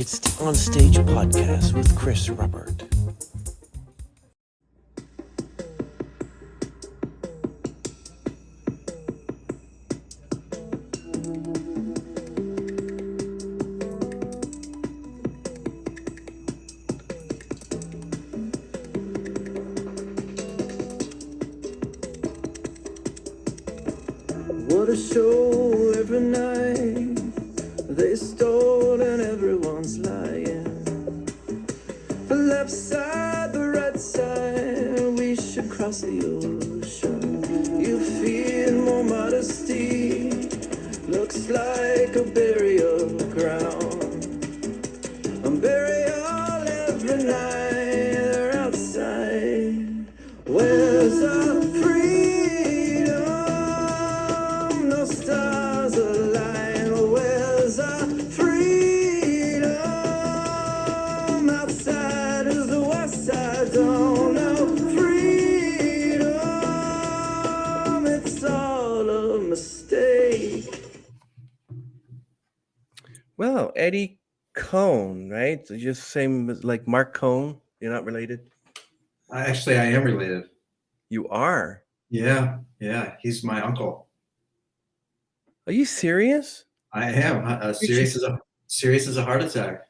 It's the On Stage podcast with Chris Robert. What a show every night. They stole and everyone's lying. The left side, the right side, we should cross the ocean. You feel more modesty. Looks like a burial ground. A burial every night. They're outside. Where's our freedom? No stars align. Where's our freedom? Outside is the west side. Don't know freedom. It's all a mistake. Well, Eddie Cohn, right? So just same as like Mark Cohn. You're not related? I am related. You are? Yeah. He's my uncle. Are you serious? I am. Serious as a heart attack.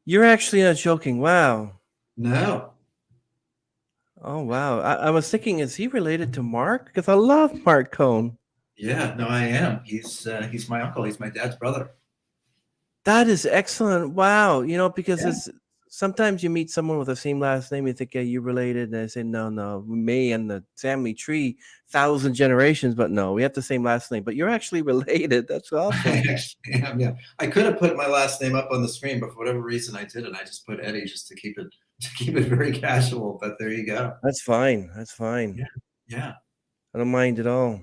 You're actually not joking. Wow. No. Oh, wow. I was thinking, is he related to Mark? Because I love Mark Cohn. Yeah. No, I am. He's my uncle. He's my dad's brother. That is excellent. Wow. Because Yeah. it's sometimes you meet someone with the same last name, you think, yeah, you're related. And I say, no, we may in the family tree, 1,000 generations, but no, we have the same last name. But you're actually related. That's awesome. I actually am. Yeah. I could have put my last name up on the screen, but for whatever reason, I didn't. I just put Eddie just to keep it very casual. But there you go. That's fine. Yeah. I don't mind at all.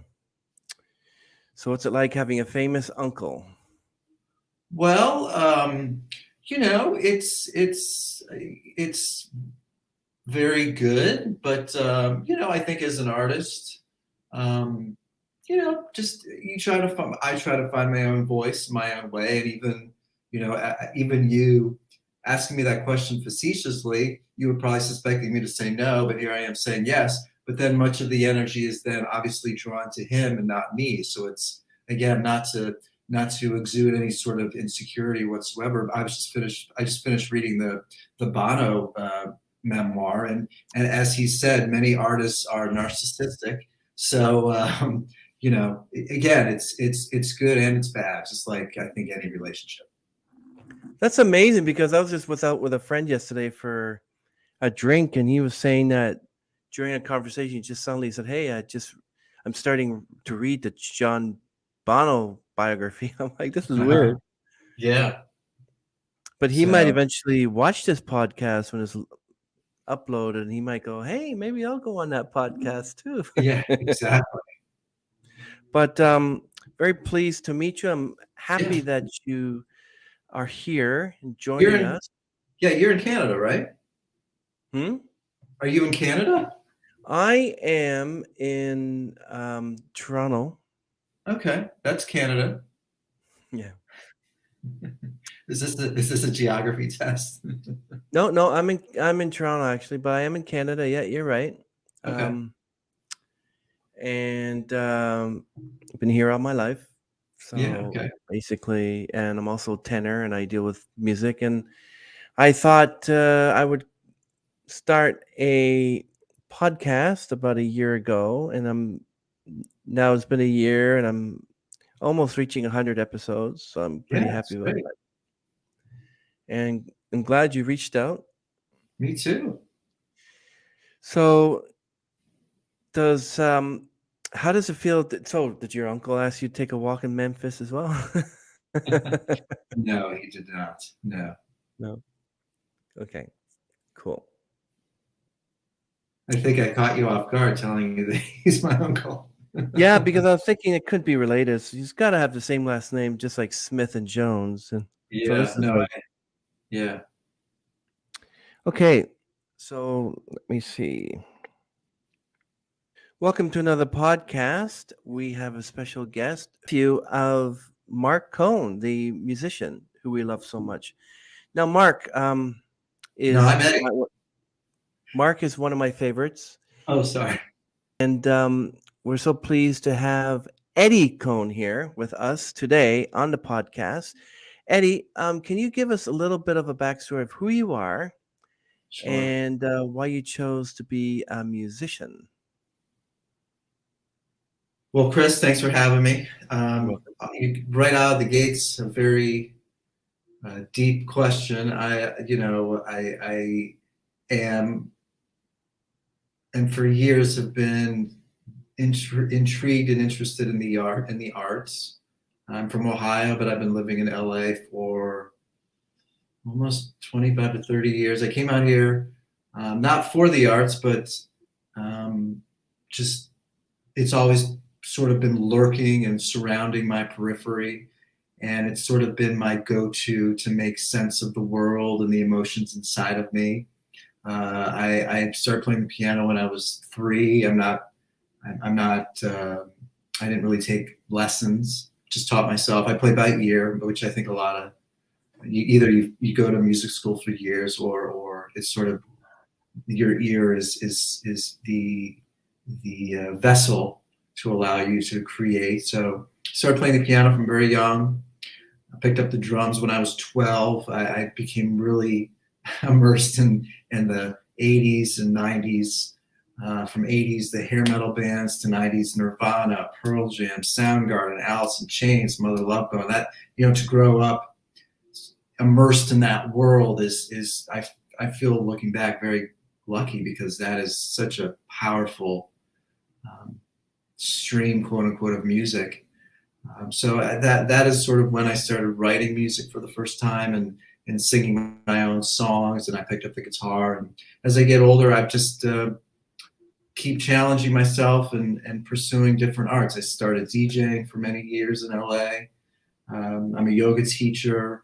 So what's it like having a famous uncle? Well, it's very good, but I think as an artist, just I try to find my own voice, my own way, and even you asking me that question facetiously, you were probably suspecting me to say no, but here I am saying yes. But then much of the energy is then obviously drawn to him and not me. So it's again not to exude any sort of insecurity whatsoever. I just finished reading the Bono memoir, and as he said, many artists are narcissistic. So again, it's good and it's bad, just like I think any relationship. That's amazing, because I was just out with a friend yesterday for a drink, and he was saying that during a conversation, he just suddenly said, "Hey, I'm starting to read the John Bono biography." I'm like, this is weird. Yeah. But he might eventually watch this podcast when it's uploaded, and he might go, "Hey, maybe I'll go on that podcast too." Yeah, exactly. But very pleased to meet you. I'm happy that you are here and joining us. Yeah, you're in Canada, right? Are you in Canada? I am in Toronto. Okay, that's Canada. Yeah. Is this a geography test? No, I'm in Toronto actually, but I am in Canada. Yeah, you're right. Okay. And I've been here all my life. So basically, and I'm also a tenor, and I deal with music. And I thought I would start a podcast about a year ago, and now it's been a year, and I'm almost reaching 100 episodes. So I'm pretty happy with that. And I'm glad you reached out. Me too. So how does it feel? So did your uncle ask you to take a walk in Memphis as well? No, he did not. No. Okay, cool. I think I caught you off guard telling you that he's my uncle. Yeah, because I was thinking it could be related. So he's got to have the same last name, just like Smith and Jones. And yeah. Okay, so let me see. Welcome to another podcast. We have a special guest of Mark Cohn, the musician who we love so much. Now, Mark No, is I'm Eddie. Mark is one of my favorites, Oh, sorry. and we're so pleased to have Eddie Cohn here with us today on the podcast. Eddie, can you give us a little bit of a backstory of who you are Sure. and why you chose to be a musician? Well, Chris, thanks for having me. You're welcome. Right out of the gates, a very deep question. I am, and for years have been intrigued and interested in the arts. I'm from Ohio, but I've been living in LA for almost 25 to 30 years. I came out here not for the arts, but just it's always sort of been lurking and surrounding my periphery. And it's sort of been my go-to to make sense of the world and the emotions inside of me. I started playing the piano when I was 3. I didn't really take lessons, just taught myself. I play by ear, which I think a lot of, either you go to music school for years, or it's sort of your ear is the vessel to allow you to create. So I started playing the piano from very young. I picked up the drums when I was 12. I became really immersed in the 80s and 90s. From 80s, the hair metal bands, to 90s, Nirvana, Pearl Jam, Soundgarden, Alice in Chains, Mother Love Bone. That, to grow up immersed in that world is I feel, looking back, very lucky, because that is such a powerful stream, quote unquote, of music. So that is sort of when I started writing music for the first time, and singing my own songs. And I picked up the guitar. And as I get older, I've just keep challenging myself and pursuing different arts. I started DJing for many years in LA. I'm a yoga teacher.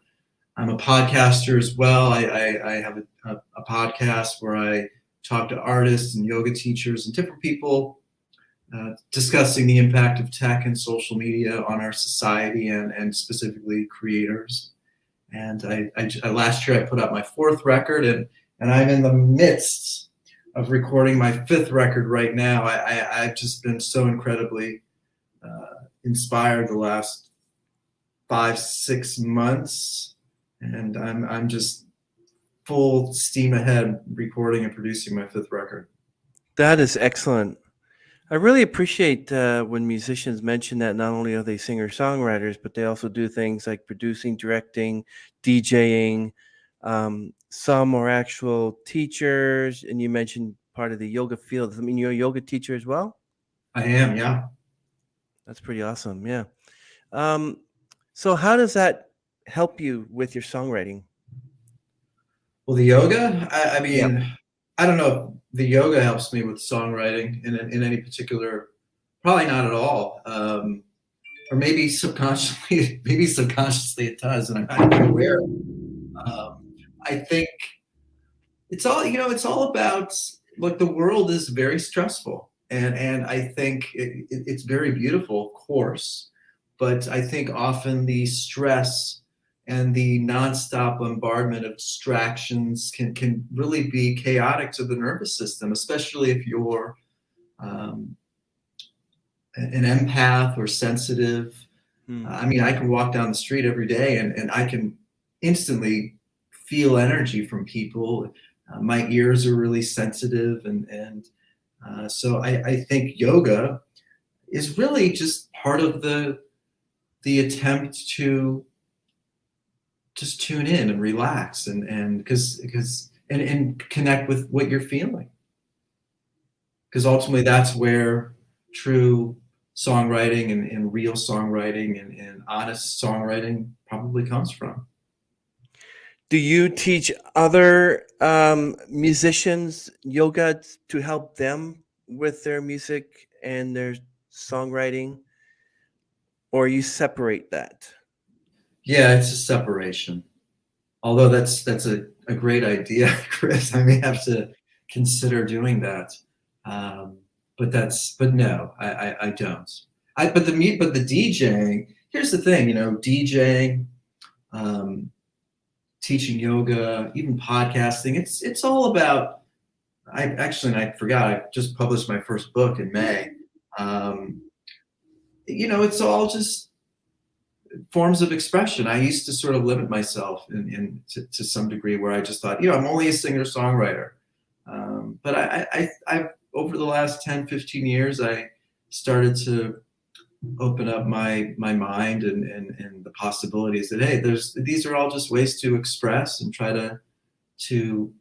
I'm a podcaster as well. I have a podcast where I talk to artists and yoga teachers and different people, discussing the impact of tech and social media on our society, and specifically creators. And I last year I put out my 4th record, and I'm in the midst of recording my 5th record right now. I've just been so incredibly inspired the last 5-6 months, and I'm just full steam ahead recording and producing my 5th record. That is excellent. I really appreciate when musicians mention that not only are they singer-songwriters, but they also do things like producing, directing, DJing. Some are actual teachers, and you mentioned part of the yoga field. I mean, you're a yoga teacher as well? I am, yeah. That's pretty awesome, yeah. So how does that help you with your songwriting? Well, the yoga, I Yeah. mean, I don't know if the yoga helps me with songwriting in any particular, probably not at all. Or maybe subconsciously, it does, and I'm not even aware. I think it's all about, look, the world is very stressful, and I think it's very beautiful, of course, but I think often the stress and the nonstop bombardment of distractions can really be chaotic to the nervous system, especially if you're um, an empath or sensitive. I mean, I can walk down the street every day, and I can instantly feel energy from people. My ears are really sensitive, and so I think yoga is really just part of the attempt to just tune in and relax, and connect with what you're feeling, because ultimately that's where true songwriting and real songwriting and honest songwriting probably comes from. Do you teach other musicians yoga to help them with their music and their songwriting, or you separate that? Yeah, it's a separation. Although that's a great idea, Chris. I may have to consider doing that. But no, I don't. But the DJing. Here's the thing, DJing, teaching yoga, even podcasting. It's all about. And I forgot. I just published my first book in May. It's all just forms of expression. I used to sort of limit myself to some degree, where I just thought, I'm only a singer-songwriter. But I over the last 10, 15 years, I started to open up my mind and the possibilities that, hey, these are all just ways to express and try to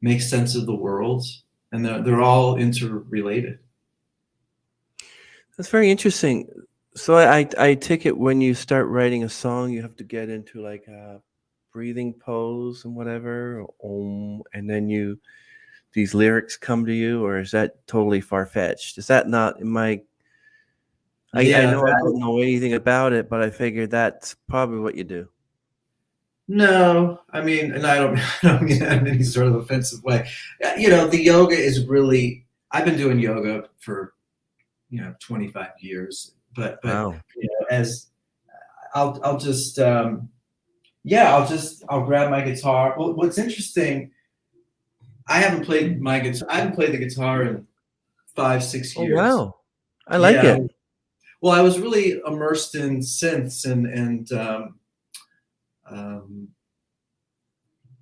make sense of the world, and they're all interrelated. That's very interesting. So I take it when you start writing a song, you have to get into like a breathing pose and whatever, and then these lyrics come to you, or is that totally far-fetched? Is that not in my I Yeah, know I don't know anything about it, but I figured that's probably what you do. no, I mean, and I don't, I don't mean that in any sort of offensive way. The yoga is really. I've been doing yoga for 25 years, but Wow. as I'll just I'll grab my guitar. Well, what's interesting, I haven't played the guitar in 5-6 Oh, years. wow. I like Yeah. it. Well, I was really immersed in synths and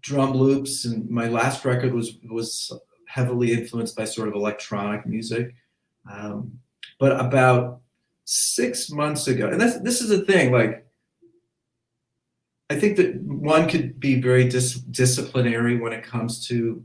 drum loops, and my last record was heavily influenced by sort of electronic music. But about 6 months ago, and this is the thing, like, I think that one could be very disciplinary when it comes to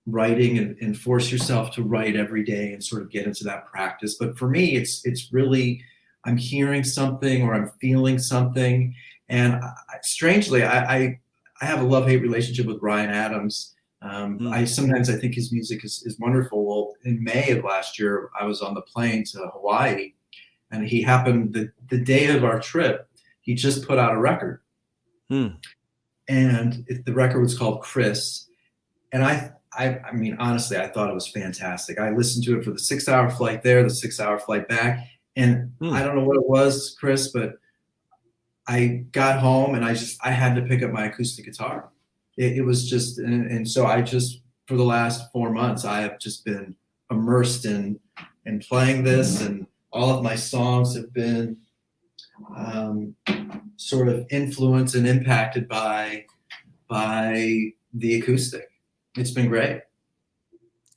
writing and force yourself to write every day and sort of get into that practice. But for me, it's really, I'm hearing something or I'm feeling something. And strangely, I have a love-hate relationship with Bryan Adams. I think his music is wonderful. Well, in May of last year, I was on the plane to Hawaii, and he happened the day of our trip, he just put out a record. And the record was called Chris. And I mean, honestly, I thought it was fantastic. I listened to it for the 6-hour flight there, the 6-hour flight back. And I don't know what it was, Chris, but I got home and I had to pick up my acoustic guitar. It was just, and so I just, for the last 4 months, I have just been immersed in playing this, and all of my songs have been sort of influenced and impacted by the acoustic. It's been great.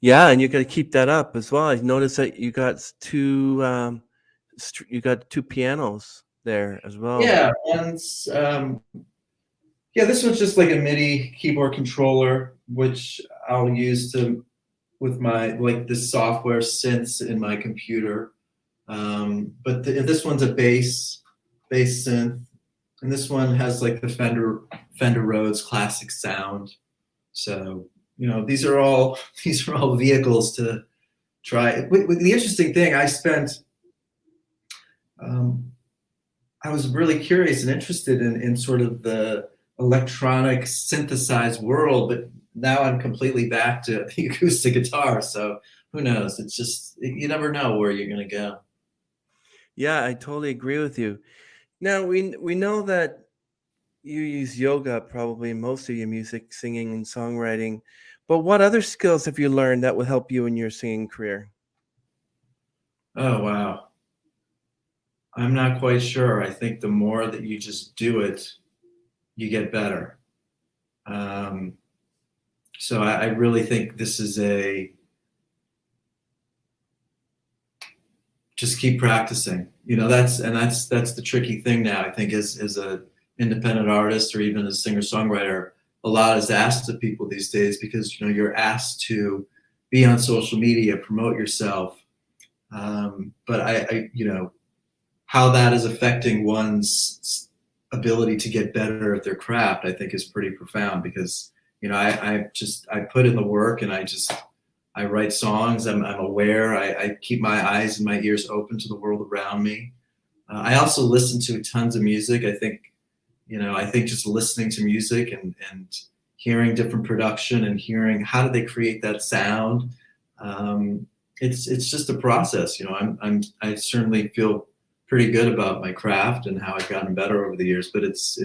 Yeah, and you got to keep that up as well. I noticed that you got two pianos there as well. Yeah, this one's just like a MIDI keyboard controller, which I'll use with my, like, the software synths in my computer. But this one's a bass synth, and this one has like the Fender Rhodes classic sound. So these are all vehicles to try. The interesting thing, I was really curious and interested in sort of the electronic synthesized world, but now I'm completely back to the acoustic guitar. So who knows? It's just, you never know where you're going to go. Yeah, I totally agree with you. Now we know that you use yoga probably in most of your music, singing and songwriting, but what other skills have you learned that will help you in your singing career? Oh, wow. I'm not quite sure. I think the more that you just do it, you get better. So I really think this is just keep practicing. That's the tricky thing now. I think as a independent artist or even as a singer-songwriter, a lot is asked of people these days, because you're asked to be on social media, promote yourself. But I how that is affecting one's ability to get better at their craft, I think, is pretty profound, because I put in the work, and I write songs. I'm aware. I keep my eyes and my ears open to the world around me. I also listen to tons of music. I think just listening to music and hearing different production and hearing how do they create that sound. It's just a process. I certainly feel pretty good about my craft and how I've gotten better over the years, but it's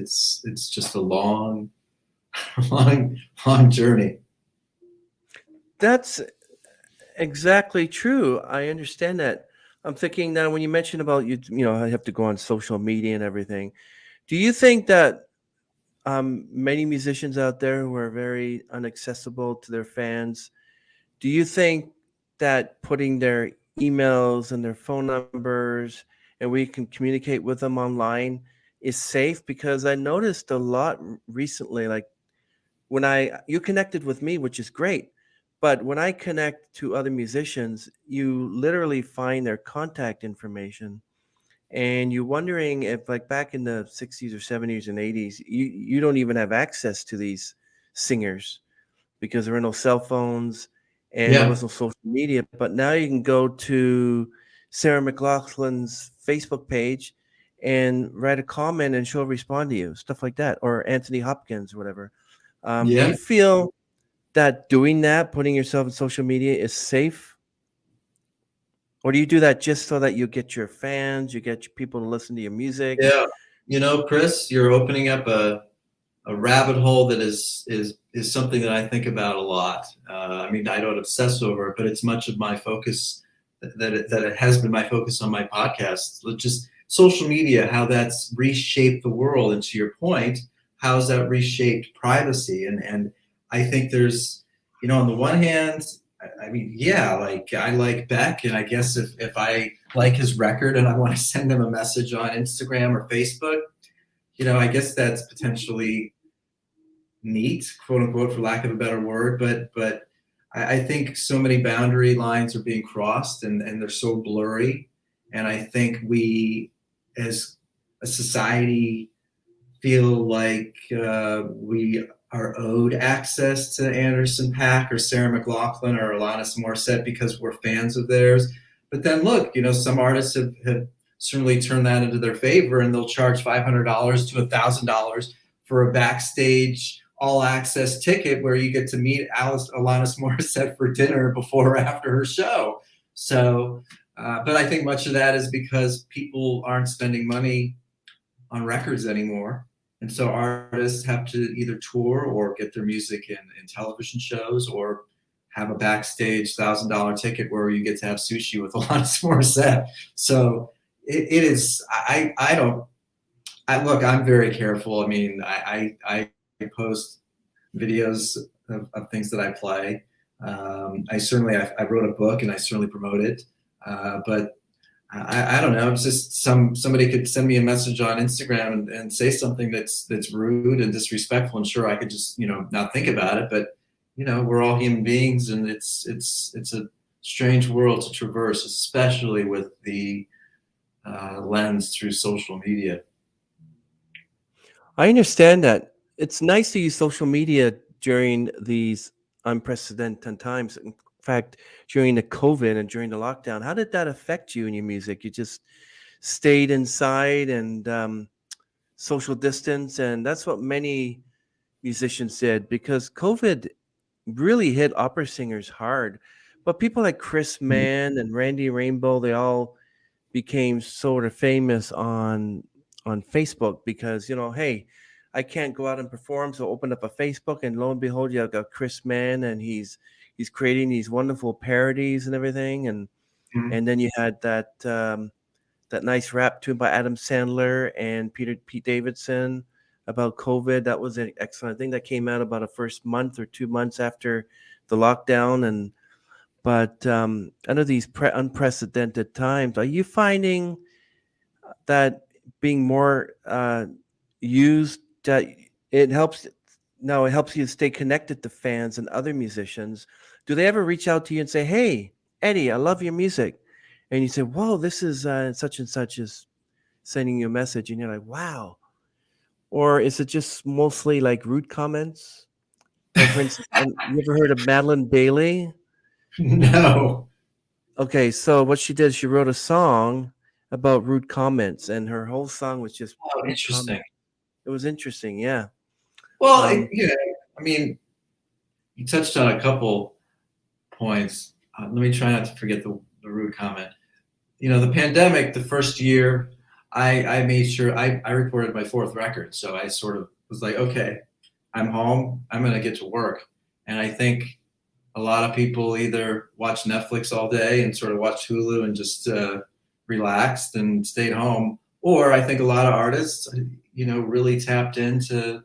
just a long long journey. That's exactly true. I understand that. I'm thinking now when you mentioned about I have to go on social media and everything. Do you think that many musicians out there who are very inaccessible to their fans, do you think that putting their emails and their phone numbers and we can communicate with them online is safe? Because I noticed a lot recently, like when you connected with me, which is great, but when I connect to other musicians, you literally find their contact information and you're wondering if, like back in the 60s or 70s and 80s, you don't even have access to these singers because there were no cell phones and there Yeah, was no social media. But now you can go to Sarah McLaughlin's Facebook page and write a comment and she'll respond to you, stuff like that, or Anthony Hopkins or whatever. Do yeah. you feel that doing that, putting yourself in social media, is safe? Or do you do that just so that you get your fans, you get people to listen to your music? Yeah. Chris, you're opening up a rabbit hole that is something that I think about a lot. I mean, I don't obsess over it, but it's much of my focus that it has been my focus on my podcast. Just social media, how that's reshaped the world, and to your point, how's that reshaped privacy? And I think there's, on the one hand, I mean, yeah, like I like Beck, and I guess if I like his record and I want to send him a message on Instagram or Facebook, I guess that's potentially neat, quote unquote, for lack of a better word. But I think so many boundary lines are being crossed, and they're so blurry. And I think we, as a society, feel like we are owed access to Anderson .Paak or Sarah McLachlan or Alanis Morissette because we're fans of theirs. But then look, some artists have certainly turned that into their favor, and they'll charge $500 to $1,000 for a backstage all access ticket where you get to meet Alanis Morissette for dinner before or after her show. So, but I think much of that is because people aren't spending money on records anymore. And so artists have to either tour or get their music in television shows or have a backstage $1,000 ticket where you get to have sushi with Alanis Morissette. So it is, I don't, look, I'm very careful. I mean, I post videos of things that I play. I wrote a book and I certainly promote it. But I don't know. It's just somebody could send me a message on Instagram and say something that's rude and disrespectful, and sure, I could just not think about it. But we're all human beings, and it's a strange world to traverse, especially with the lens through social media. I understand that. It's nice to use social media during these unprecedented times. In fact, during the COVID and during the lockdown, how did that affect you and your music? You just stayed inside and social distance, and that's what many musicians did because COVID really hit opera singers hard. But people like Chris Mann and Randy Rainbow, they all became sort of famous on Facebook because hey, I can't go out and perform, so open up a Facebook and lo and behold, you got Chris Mann and he's creating these wonderful parodies and everything, Mhm. and then you had that nice rap tune by Adam Sandler and Pete Davidson about COVID. That was an excellent thing that came out about a first month or 2 months after the lockdown. And but under these unprecedented times, are you finding that being more used, that it helps it helps you stay connected to fans and other musicians? Do they ever reach out to you and say, hey, Eddie, I love your music, and you say, whoa, this is such and such is sending you a message, and you're like, wow? Or is it just mostly like rude comments? Like, for instance, you ever heard of Madeline Bailey? No. Okay, so what she did, she wrote a song about rude comments, and her whole song was just Oh, rude interesting. comments. It was interesting, yeah. Well, Um, I mean, you touched on a couple points. Let me try not to forget the rude comment. The pandemic, the first year, I made sure I recorded my fourth record. So I sort of was like, okay, I'm home, I'm going to get to work. And I think a lot of people either watch Netflix all day and sort of watch Hulu and just relaxed and stayed home, or I think a lot of artists, really tapped into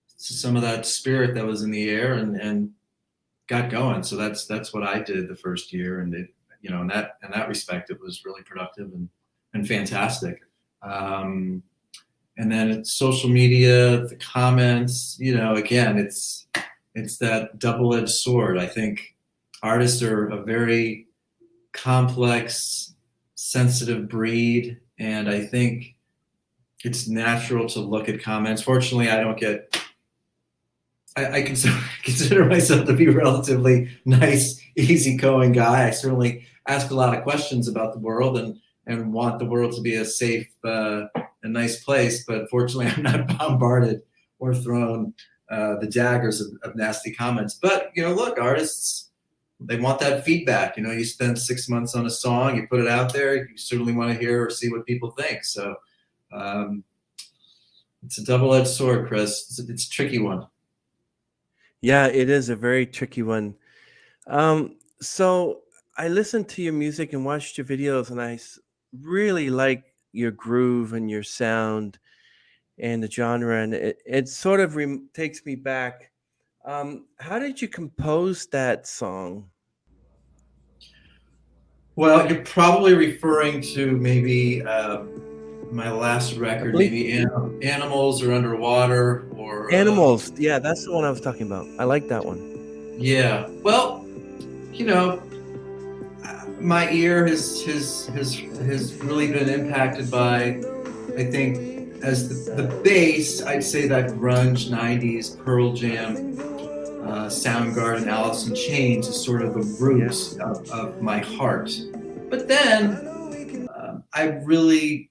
some of that spirit that was in the air and got going. So that's what I did the first year, and in that respect, it was really productive and fantastic. And then it's social media, the comments, again, it's that double-edged sword. I think artists are a very complex, sensitive breed, and I think it's natural to look at comments. Fortunately, I consider myself to be a relatively nice, easygoing guy. I certainly ask a lot of questions about the world and want the world to be a safe, a nice place. But fortunately, I'm not bombarded or thrown the daggers of nasty comments. But look, artists, they want that feedback. You spend 6 months on a song, you put it out there, you certainly want to hear or see what people think. So it's a double-edged sword, Chris. It's a tricky one. Yeah, it is a very tricky one. So I listened to your music and watched your videos, and I really like your groove and your sound and the genre, and it sort of takes me back. How did you compose that song? Well, you're probably referring to maybe my last I record, believe maybe Animals or Underwater or Animals. Yeah, that's the one I was talking about. I like that one. yeah. Well, my ear has really been impacted by, I think, as the bass, I'd say that grunge 90s Pearl Jam, Soundgarden, Alice in Chains is sort of the roots of my heart. But then I really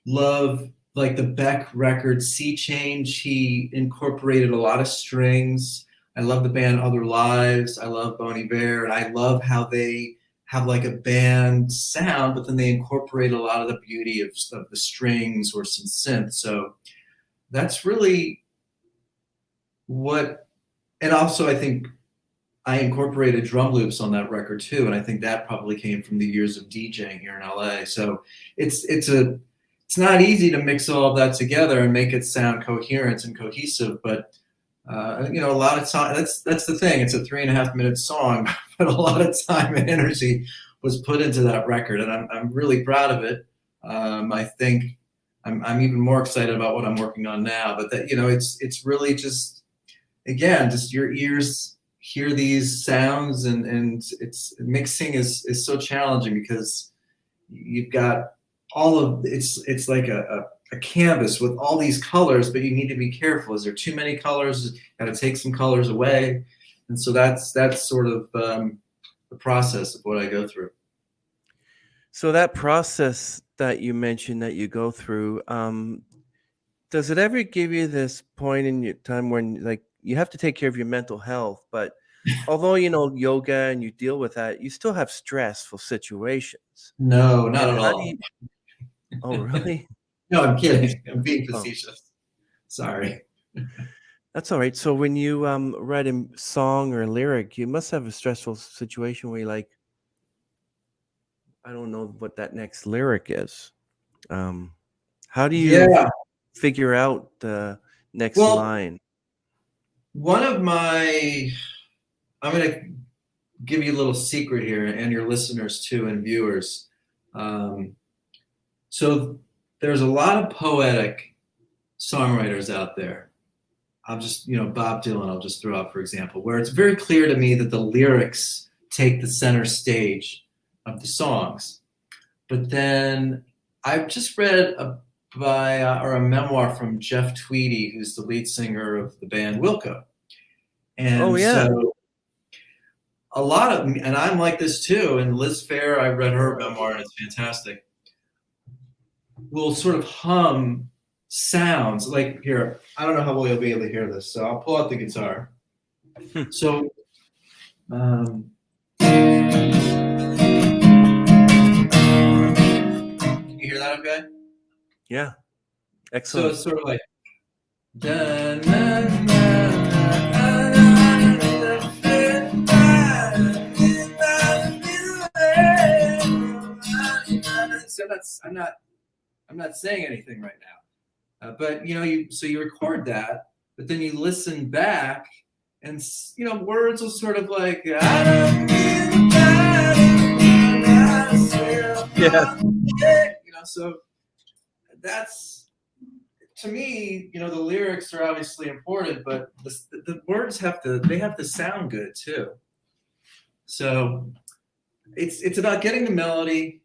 love like the Beck record Sea Change. He incorporated a lot of strings. I love the band Other Lives. I love Bon Iver, and I love how they have like a band sound, but then they incorporate a lot of the beauty of the strings or some synth. So that's really what, and also I think I incorporated drum loops on that record too, and I think that probably came from the years of DJing here in LA. So it's not easy to mix all of that together and make it sound coherent and cohesive, but a lot of time, that's the thing. It's a 3.5 minute song, but a lot of time and energy was put into that record, and I'm really proud of it. I think I'm even more excited about what I'm working on now. But that it's really just, again, just your ears hear these sounds, and it's mixing is so challenging because you've got all of it's like a canvas with all these colors, but you need to be careful. Is there too many colors? Got to take some colors away, and so that's sort of the process of what I go through. So that process that you mentioned that you go through, does it ever give you this point in your time when like you have to take care of your mental health, but although yoga and you deal with that, you still have stressful situations? No, not And at how do all. you? Oh, really? No, I'm kidding. I'm being facetious. Sorry. That's all right. So when you write a song or a lyric, you must have a stressful situation where you're like, I don't know what that next lyric is. How do you Yeah. figure out the next Well, line? I'm going to give you a little secret here, and your listeners too, and viewers. So there's a lot of poetic songwriters out there. I'll just, Bob Dylan, I'll just throw out, for example, where it's very clear to me that the lyrics take the center stage of the songs. But then I've just read a memoir from Jeff Tweedy, who's the lead singer of the band Wilco. And Oh, yeah. so a lot of, and I'm like this too, and Liz Phair, I read her memoir and it's fantastic, will sort of hum sounds like here. I don't know how well you'll be able to hear this, so I'll pull out the guitar. So can you hear that okay? Yeah. So Excellent. it's sort of like da, na, na, I'm not saying anything right now. But you record that, but then you listen back, and words will sort of like, I don't feel bad myself. Yeah. So that's, to me, the lyrics are obviously important, but the words have to sound good too. So it's about getting the melody.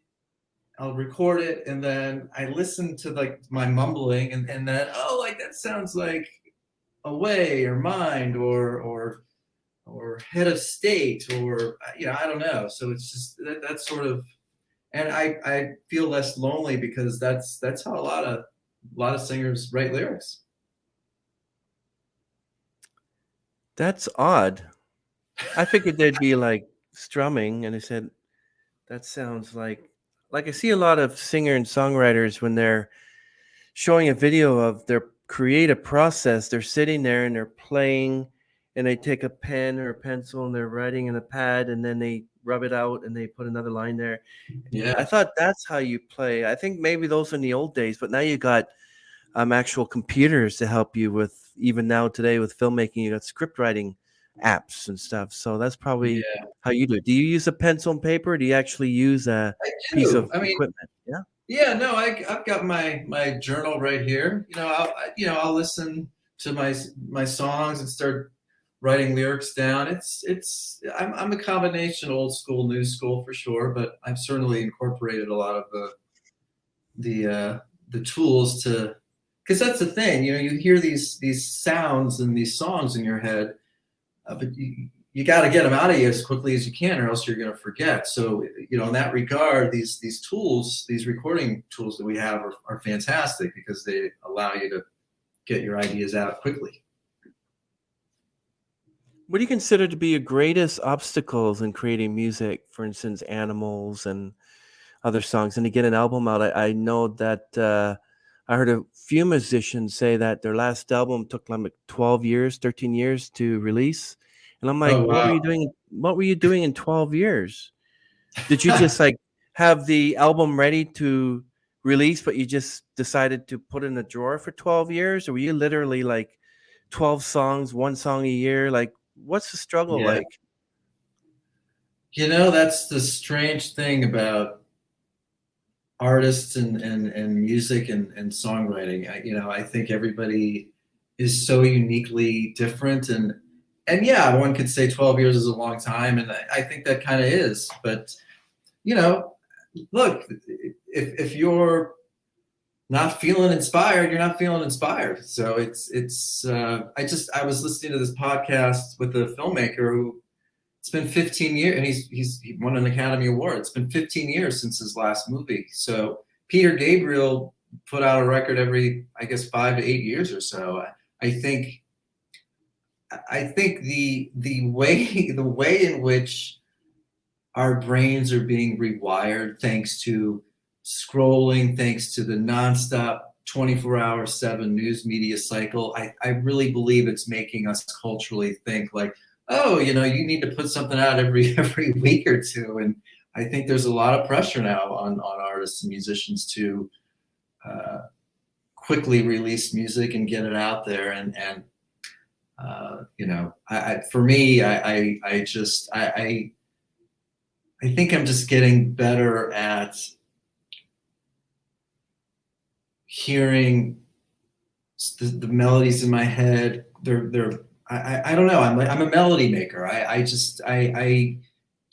I'll record it, and then I listen to like my mumbling, and then like that sounds like Away or Mind or Head of State, or I don't know. So it's just that's sort of, and I feel less lonely because that's how a lot of singers write lyrics. That's odd. I figured they'd be like strumming, and I said that sounds like I see a lot of singer and songwriters when they're showing a video of their creative process. They're sitting there and they're playing, and they take a pen or a pencil and they're writing in a pad, and then they rub it out and they put another line there. Yeah. I thought that's how you play. I think maybe those in the old days, but now you got actual computers to help you with, even now today with filmmaking, you got script writing apps and stuff. So that's probably how you do it. Do you use a pencil and paper? Or do you actually use a piece of equipment? Yeah. Yeah, no, I've got my journal right here. I'll listen to my songs and start writing lyrics down. I'm a combination old school, new school for sure, but I've certainly incorporated a lot of the tools to, because that's the thing. You hear these sounds and these songs in your head, but you got to get them out of you as quickly as you can, or else you're going to forget. So, in that regard, these tools, these recording tools that we have are fantastic because they allow you to get your ideas out quickly. What do you consider to be your greatest obstacles in creating music? For instance, Animals and other songs, and to get an album out. I know that I heard a few musicians say that their last album took like 12 years, 13 years to release. And I'm like, Oh, wow. What were you doing in 12 years? Did you just like have the album ready to release, but you just decided to put it in a drawer for 12 years? Or were you literally like 12 songs, one song a year? Like, what's the struggle like? That's the strange thing about artists and music and songwriting. I think everybody is so uniquely different, and yeah, one could say 12 years is a long time, and I think that kind of is. But look, if you're not feeling inspired, you're not feeling inspired. So I was listening to this podcast with a filmmaker who, it's been 15 years, and he won an Academy Award. It's been 15 years since his last movie. So Peter Gabriel put out a record every, I guess, 5 to 8 years or so. I think the way in which our brains are being rewired, thanks to scrolling, thanks to the nonstop 24/7 news media cycle, I really believe it's making us culturally think like, oh, you need to put something out every week or two. And I think there's a lot of pressure now on artists and musicians to quickly release music and get it out there. And for me, I think I'm just getting better at hearing the melodies in my head. I don't know. I'm a melody maker. I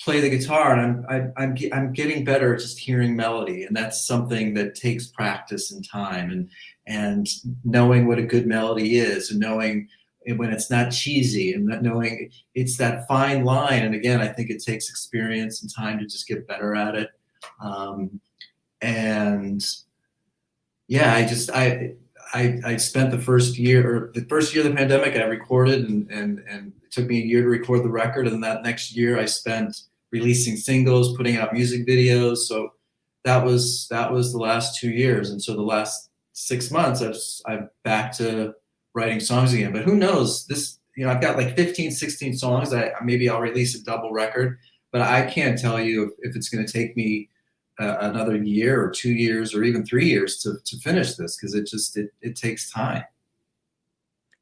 play the guitar, and I'm getting better at just hearing melody, and that's something that takes practice and time, and knowing what a good melody is, and knowing when it's not cheesy, and knowing it's that fine line. And again, I think it takes experience and time to just get better at it. And yeah, I spent the first year of the pandemic, I recorded, and it took me a year to record the record. And that next year I spent releasing singles, putting out music videos. So that was the last 2 years. And so the last 6 months I'm back to writing songs again. But who knows, I've got like 15, 16 songs. Maybe I'll release a double record, but I can't tell you if it's going to take me another year or 2 years or even 3 years to finish this, because it takes time.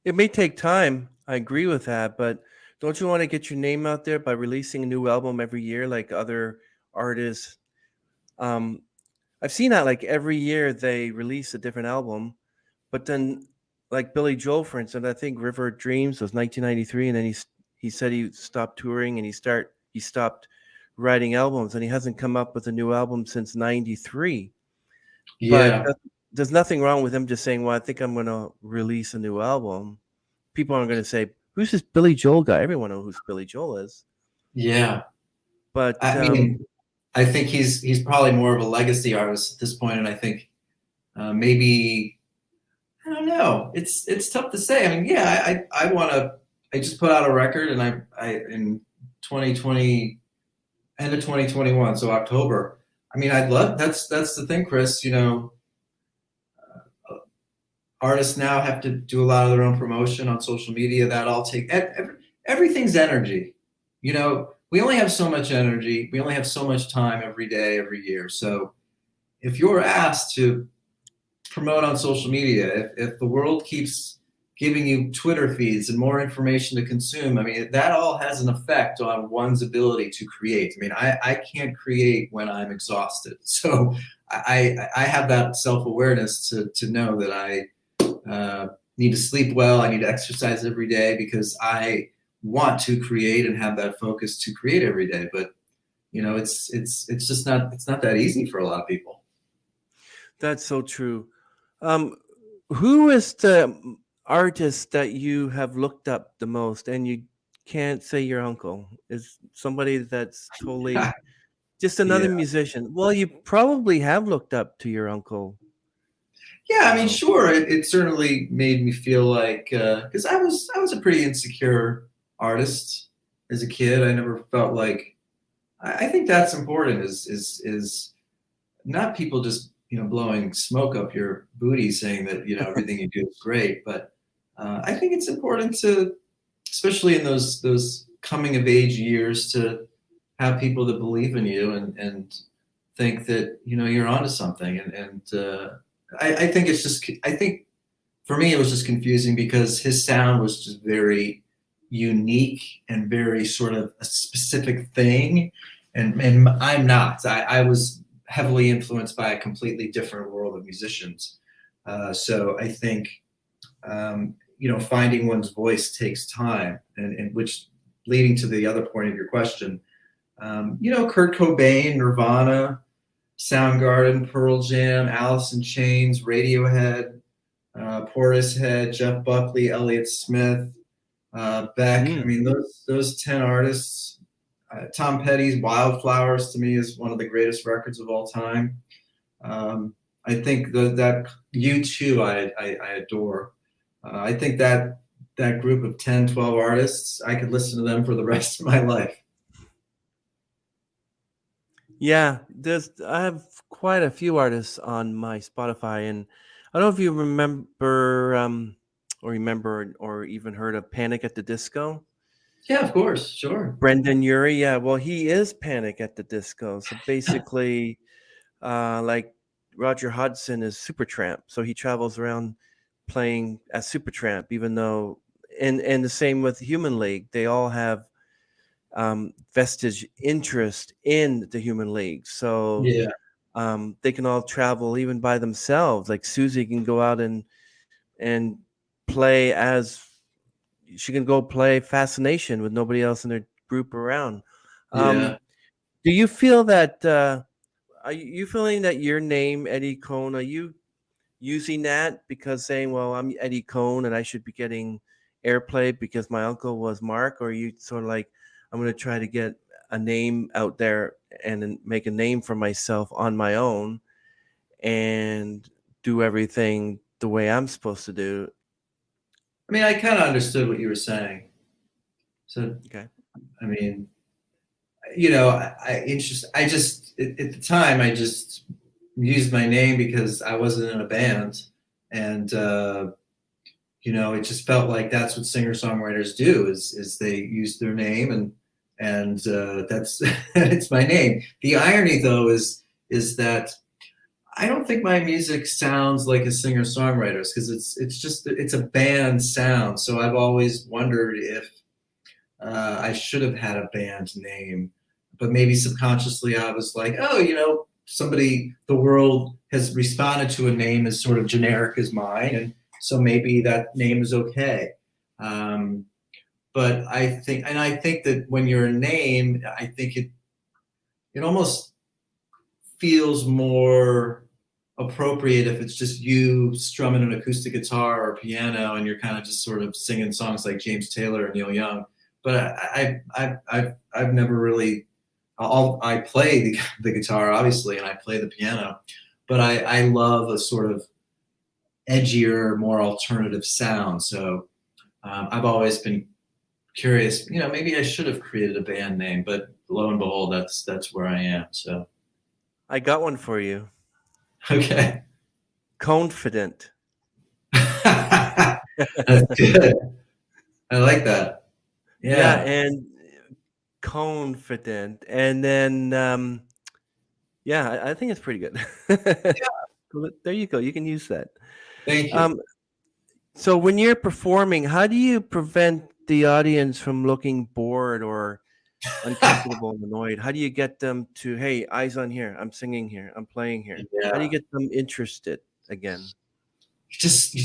It may take time. I agree with that, but don't you want to get your name out there by releasing a new album every year, like other artists? Um, I've seen that like every year they release a different album, but then like Billy Joel, for instance, I think River of Dreams was 1993, and then he said he stopped touring and he stopped writing albums, and he hasn't come up with a new album since '93. But Yeah. there's nothing wrong with him just saying, "Well, I think I'm going to release a new album." People aren't going to say, "Who's this Billy Joel guy?" Everyone knows who Billy Joel is. Yeah. But I mean, I think he's probably more of a legacy artist at this point, and I think maybe, I don't know. It's tough to say. I mean, yeah, I want to. I just put out a record, and I in 2020, end of 2021, so October. I mean, I'd love. That's the thing, Chris. You know, artists now have to do a lot of their own promotion on social media. That all take everything's energy. You know, we only have so much energy. We only have so much time every day, every year. So if you're asked to promote on social media, if the world keeps giving you Twitter feeds and more information to consume, I mean, that all has an effect on one's ability to create. I mean, I can't create when I'm exhausted. So I have that self-awareness to know that I need to sleep well. I need to exercise every day because I want to create and have that focus to create every day. But you know, it's just not that easy for a lot of people. that's so true. Who is the artist that you have looked up the most, and you can't say your uncle? Is somebody that's totally just another Yeah. musician? Well, you probably have looked up to your uncle. Yeah, I mean, sure. It certainly made me feel like, because I was a pretty insecure artist as a kid. I never felt like, I think that's important. Is not people just, you know, blowing smoke up your booty saying that, you know, everything you do is great, but I think it's important to, especially in those coming of age years, to have people that believe in you and think that, you know, you're onto something. I think it's just, I think for me, it was just confusing because his sound was just very unique and very sort of a specific thing. And I'm not. I was heavily influenced by a completely different world of musicians. So I think, you know, finding one's voice takes time, and which, leading to the other point of your question, you know, Kurt Cobain, Nirvana, Soundgarden, Pearl Jam, Alice in Chains, Radiohead, Portishead, Jeff Buckley, Elliott Smith, Beck. I mean, those 10 artists. Tom Petty's Wildflowers to me is one of the greatest records of all time. I think that U2 I adore. I think that group of 10, 12 artists, I could listen to them for the rest of my life. Yeah, I have quite a few artists on my Spotify, and I don't know if you remember or even heard of Panic at the Disco. Yeah, of course, sure. Brendan Urie, yeah, well, he is Panic at the Disco. So basically, like Roger Hodgson is Supertramp, so he travels around playing as Supertramp, even though, and the same with Human League, they all have vestige interest in the Human League, so Yeah, they can all travel even by themselves. Like Susie can go out and play as she can go play Fascination with nobody else in their group around. yeah. Do you feel that are you feeling that your name, Eddie Cohn, are you using that because saying, well, I'm Eddie Cohn and I should be getting airplay because my uncle was Mark? Or are you sort of like, I'm going to try to get a name out there and then make a name for myself on my own and do everything the way I'm supposed to do? I mean, I kind of understood what you were saying. So, Okay. I mean, you know, I just at the time I just used my name because I wasn't in a band, and you know, it just felt like that's what singer-songwriters do is they use their name, and that's it's my name. The irony though is is that I don't think my music sounds like a singer-songwriter's because it's a band sound. So I've always wondered if I should have had a band name, but maybe subconsciously I was like, oh, the world has responded to a name as sort of generic as mine, and so maybe that name is okay. Um, but I think that when you're a name, I think it almost feels more appropriate if it's just you strumming an acoustic guitar or piano and you're kind of just sort of singing songs like James Taylor and Neil Young. But I've never really. I play the guitar obviously, and I play the piano, but I love a sort of edgier, more alternative sound. So I've always been curious. Maybe I should have created a band name, but lo and behold, that's where I am. So I got one for you. okay. Confident. That's good. I like that. Yeah, Yeah. and confident, and then yeah, I think it's pretty good. Well, there you go. You can use that. Thank you. Um, so when you're performing, how do you prevent the audience from looking bored or uncomfortable and annoyed? How do you get them to, hey, eyes on here, I'm singing here, I'm playing here? How do you Yeah. get them interested again? You just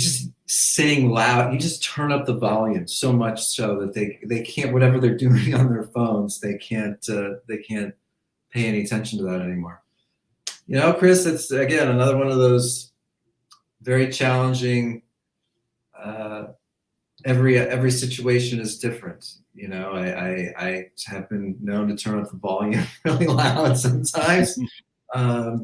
sing loud. You just turn up the volume so much so that they can't, whatever they're doing on their phones, they can't pay any attention to that anymore. Chris, it's again another one of those very challenging. Uh, every situation is different. I have been known to turn up the volume really loud sometimes. Um,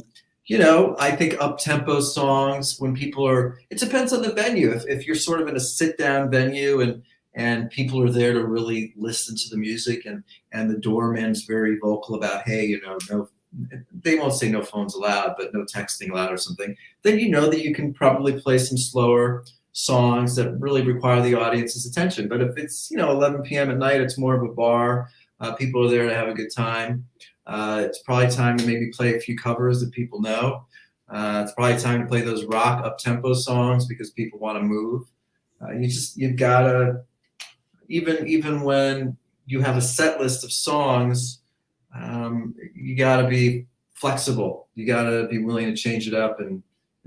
I think up-tempo songs when people are, it depends on the venue. If you're sort of in a sit-down venue and people are there to really listen to the music and the doorman's very vocal about, hey, no, they won't say no phones allowed, but no texting allowed or something, then you know that you can probably play some slower songs that really require the audience's attention. But if it's 11 p.m. at night, it's more of a bar. People are there to have a good time. It's probably time to maybe play a few covers that people know. It's probably time to play those rock up-tempo songs because people want to move. You've gotta, even when you have a set list of songs, you gotta be flexible. You gotta be willing to change it up and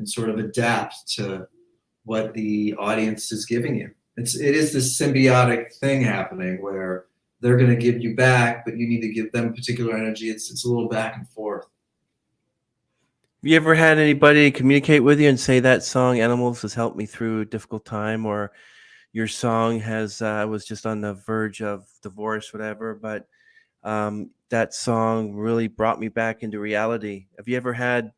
sort of adapt to what the audience is giving you. It is this symbiotic thing happening where they're going to give you back, but you need to give them particular energy. It's a little back and forth. Have you ever had anybody communicate with you and say that song Animals has helped me through a difficult time, or your song has I was just on the verge of divorce, whatever, but that song really brought me back into reality? Have you ever had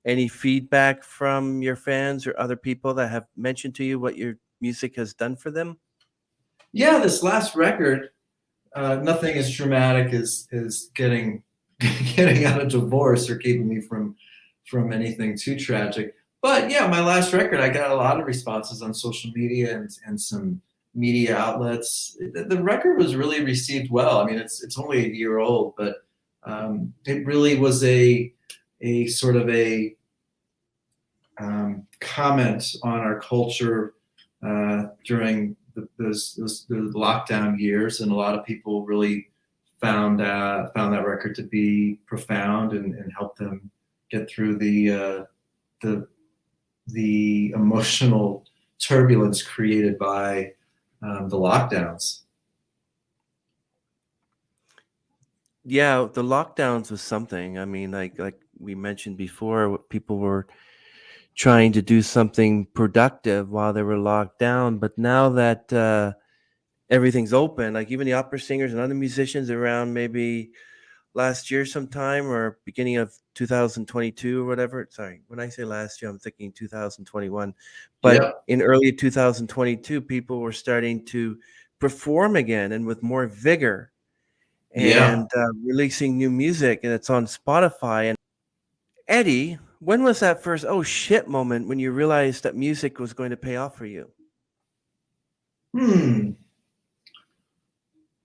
any feedback from your fans or other people that have mentioned to you what your music has done for them? Yeah, this last record, nothing as dramatic as getting getting out of divorce or keeping me from anything too tragic. But yeah, my last record, I got a lot of responses on social media and some media outlets. The record was really received well. I mean, it's only a year old, but it really was a sort of a comment on our culture during the lockdown years, and a lot of people really found that record to be profound and helped them get through the emotional turbulence created by the lockdowns. Yeah, the lockdowns was something. I mean, like we mentioned before, people were trying to do something productive while they were locked down. But now that everything's open, like even the opera singers and other musicians around maybe last year sometime or beginning of 2022 or whatever. Sorry, when I say last year, I'm thinking 2021. Yeah, But in early 2022, people were starting to perform again and with more vigor yeah. and releasing new music, and it's on Spotify. And Eddie, when was that first oh shit moment when you realized that music was going to pay off for you? Hmm.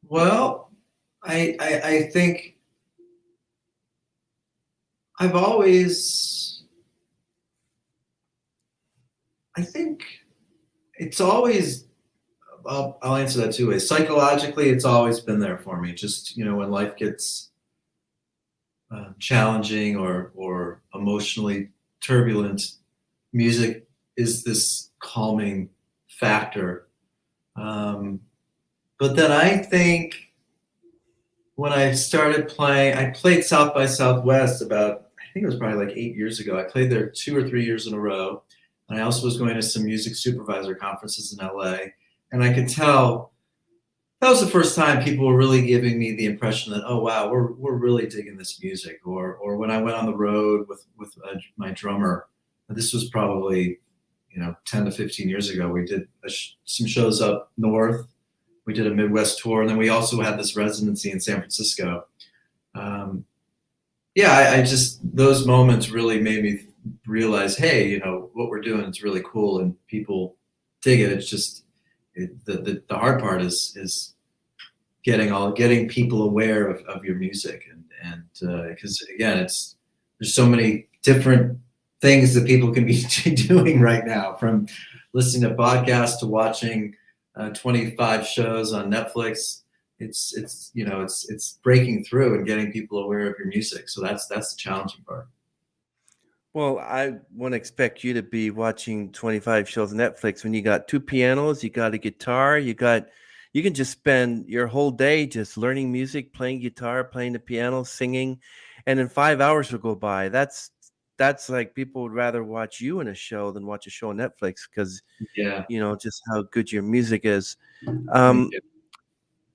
Well, I think I've always, I think it's always, I'll answer that two ways. Psychologically, it's always been there for me. Just, when life gets challenging or emotionally turbulent, music is this calming factor. But then I think when I started playing, I played South by Southwest about, I think it was probably like 8 years ago. I played there 2 or 3 years in a row. And I also was going to some music supervisor conferences in LA. And I could tell that was the first time people were really giving me the impression that, oh wow, we're really digging this music. Or when I went on the road with my drummer, this was probably 10 to 15 years ago. We did some shows up north. We did a Midwest tour, and then we also had this residency in San Francisco. I just, those moments really made me realize, hey, what we're doing is really cool, and people dig it. It's just the hard part is getting people aware of your music, and because again, there's so many different things that people can be doing right now, from listening to podcasts to watching 25 shows on Netflix. It's breaking through and getting people aware of your music. So that's the challenging part. Well, I wouldn't expect you to be watching 25 shows on Netflix when you got two pianos, you got a guitar, you can just spend your whole day just learning music, playing guitar, playing the piano, singing, and then 5 hours will go by. That's like people would rather watch you in a show than watch a show on Netflix because Yeah. just how good your music is. Thank you.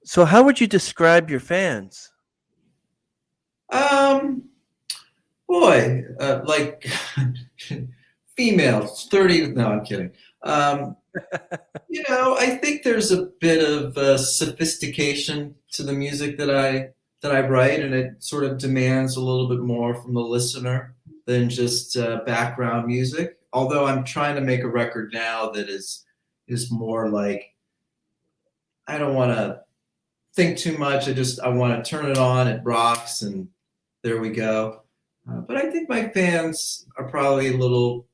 So how would you describe your fans? Boy, like females, 30. No, I'm kidding. I think there's a bit of sophistication to the music that I write, and it sort of demands a little bit more from the listener than just background music. Although I'm trying to make a record now that is more like, I don't want to think too much. I want to turn it on, it rocks, and there we go. But I think my fans are probably a little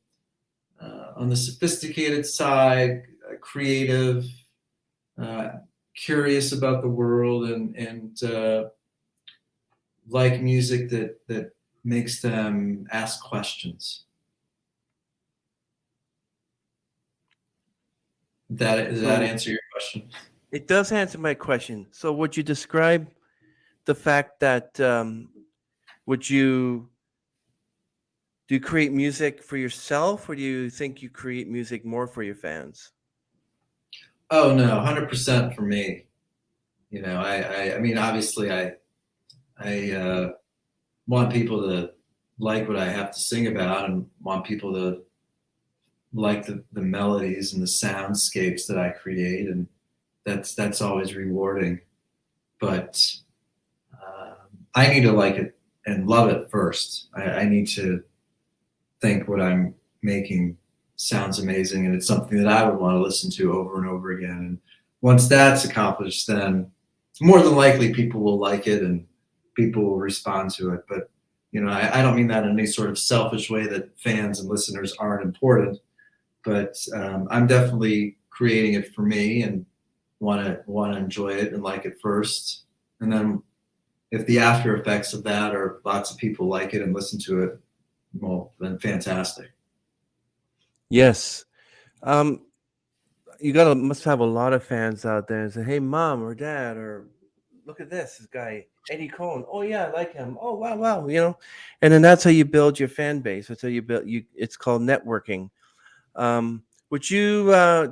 on the sophisticated side, creative, curious about the world, and like music that makes them ask questions. Does that answer your question? It does answer my question. So would you describe the fact that do you create music for yourself, or do you think you create music more for your fans? Oh no, 100% for me. I mean, obviously, I want people to like what I have to sing about, and want people to like the melodies and the soundscapes that I create, and that's always rewarding. But I need to like it and love it first. I need to think what I'm making sounds amazing, and it's something that I would want to listen to over and over again. And once that's accomplished, then more than likely people will like it and people will respond to it. But I don't mean that in any sort of selfish way that fans and listeners aren't important. But I'm definitely creating it for me and want to enjoy it and like it first, and then if the after effects of that are lots of people like it and listen to it, well, then fantastic. Yes. You must have a lot of fans out there and say, hey, mom or dad, or look at this guy, Eddie Cohn. Oh yeah, I like him. Oh wow. And then that's how you build your fan base. That's how you build it's called networking. Would you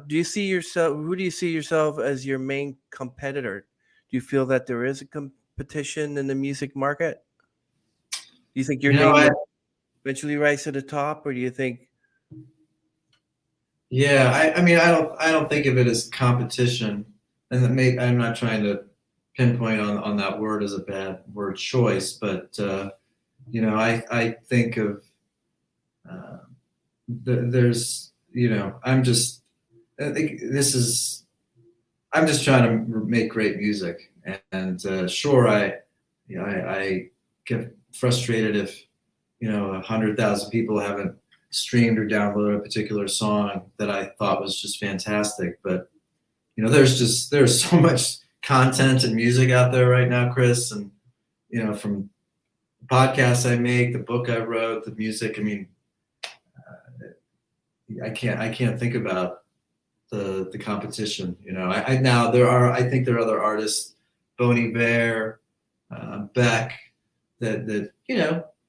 do you see yourself who do you see yourself as your main competitor? Do you feel that there is a competition in the music market? Do you think your name will eventually rise to the top, or do you think? Yeah, I mean, I don't think of it as competition, and I'm not trying to pinpoint on that word as a bad word choice, but I think of there's I think I'm just trying to make great music, and sure, I get frustrated if 100,000 people haven't streamed or downloaded a particular song that I thought was just fantastic. But there's so much content and music out there right now, Chris, and from the podcasts I make, the book I wrote, the music. I mean, I can't think about the competition. I think there are other artists, Bon Iver, Beck, that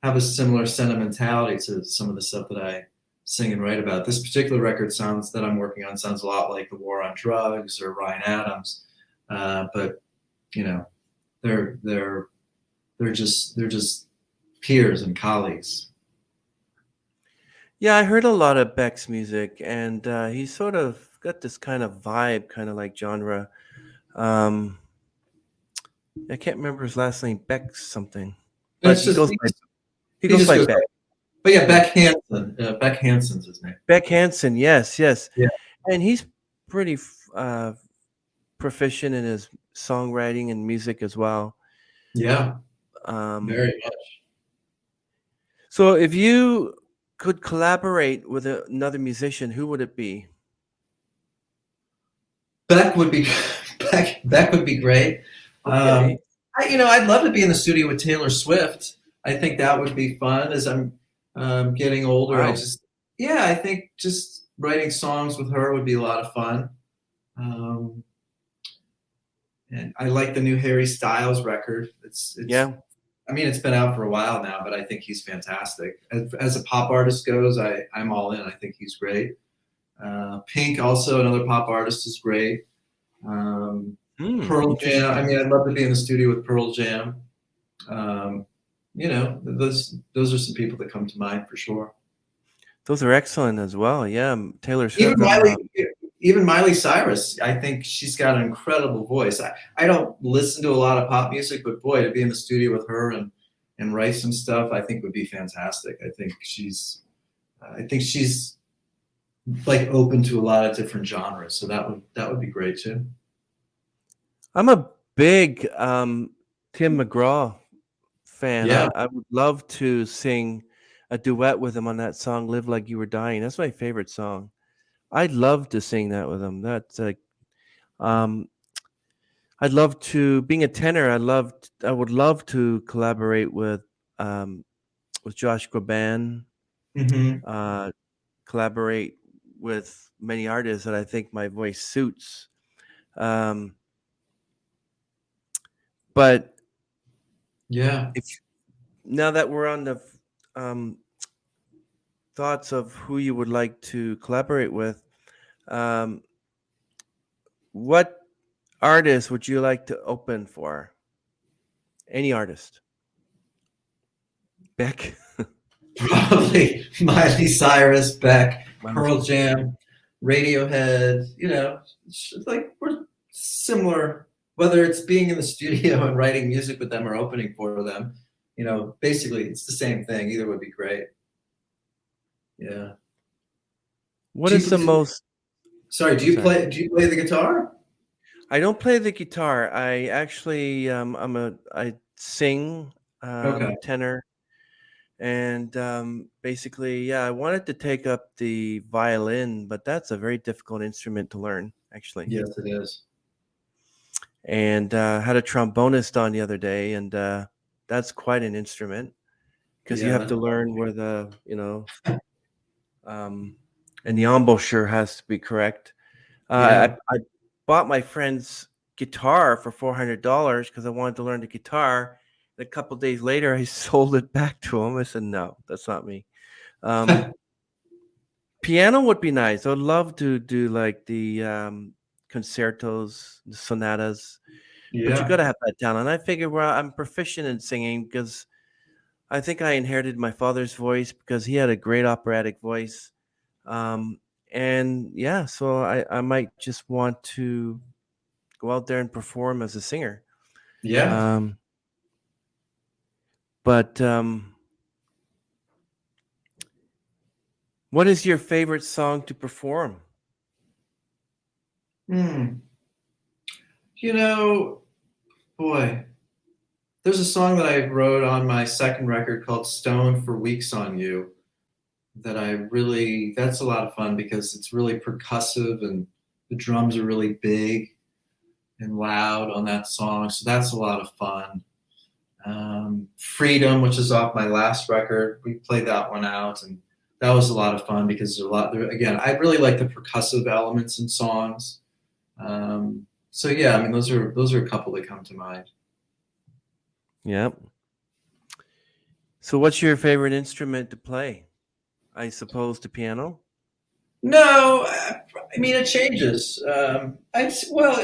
have a similar sentimentality to some of the stuff that I sing and write about. This particular record that I'm working on sounds a lot like the War on Drugs or Ryan Adams, but they're just peers and colleagues. Yeah, I heard a lot of Beck's music, and he's sort of got this kind of vibe, kind of like genre. Um, I can't remember his last name, Beck something, And but it's just he he goes just by goes, Beck. but yeah, Beck Hansen. Beck Hansen's his name. Beck Hansen, yes, yes, Yeah. and he's pretty proficient in his songwriting and music as well. Yeah, Um, very much. so, if you could collaborate with another musician, who would it be? Beck would be Beck would be great. Okay. I'd love to be in the studio with Taylor Swift. I think that would be fun as I'm getting older. Wow. I think just writing songs with her would be a lot of fun. And I like the new Harry Styles record. Yeah. I mean, it's been out for a while now, but I think he's fantastic. As a pop artist goes, I'm all in. I think he's great. Pink, also another pop artist, is great. Pearl Jam. I mean, I'd love to be in the studio with Pearl Jam. Those are some people that come to mind for sure. Those are excellent as well. Yeah, Taylor Swift. Even Miley Cyrus, I think she's got an incredible voice. I don't listen to a lot of pop music, but boy, to be in the studio with her and write some stuff, I think would be fantastic. I think she's like open to a lot of different genres, so that would be great too. I'm a big Tim McGraw fan. Yeah. I would love to sing a duet with him on that song "Live Like You Were Dying." That's my favorite song. I'd love to sing that with him. That's like, I'd love to. Being a tenor, I would love to collaborate with Josh Groban. Mm-hmm. Collaborate with many artists that I think my voice suits. But yeah, now that we're on the thoughts of who you would like to collaborate with, what artist would you like to open for? Any artist? Beck? Probably Miley Cyrus, Beck, Pearl Jam, Radiohead. Like we're similar, whether it's being in the studio and writing music with them or opening for them. Basically it's the same thing. Either would be great. Yeah. What is the most? Sorry, do you play the guitar? I don't play the guitar. I actually I sing, tenor, and basically, yeah, I wanted to take up the violin, but that's a very difficult instrument to learn, actually. Yes, it is. And had a trombonist on the other day, and that's quite an instrument because you have to learn where the and the embouchure has to be correct. I bought my friend's guitar for $400 because I wanted to learn the guitar. A couple days later, I sold it back to him. I said, "No, that's not me." Piano would be nice. I'd love to do like the concertos, the sonatas, but you got to have that talent. I figured, well, I'm proficient in singing because I think I inherited my father's voice because he had a great operatic voice. And yeah, so I might just want to go out there and perform as a singer. Yeah. But what is your favorite song to perform? Boy, there's a song that I wrote on my second record called "Stone for Weeks on You" that that's a lot of fun because it's really percussive and the drums are really big and loud on that song. So that's a lot of fun. Freedom, which is off my last record, we played that one out, and that was a lot of fun because again, I really like the percussive elements in songs. So yeah, I mean, those are a couple that come to mind. Yep. So what's your favorite instrument to play? I suppose the piano? No, I mean, it changes. Well,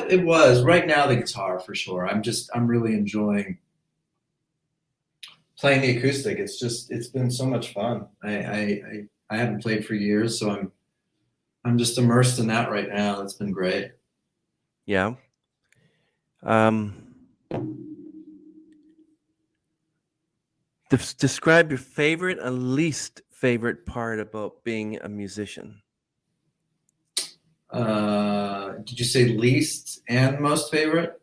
it was right now the guitar for sure. I'm really enjoying playing the acoustic. It's been so much fun. I haven't played for years, so I'm just immersed in that right now. It's been great. Yeah. Describe your favorite and least favorite part about being a musician. Did you say least and most favorite?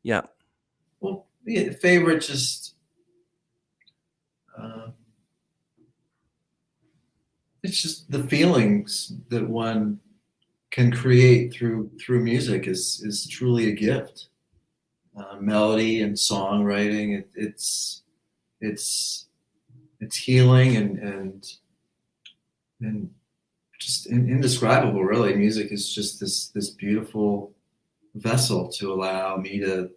Yeah. Well, yeah, favorite just it's just the feelings that one can create through music is truly a gift. Melody and songwriting, it's healing and just indescribable. Really, music is just this beautiful vessel to allow me to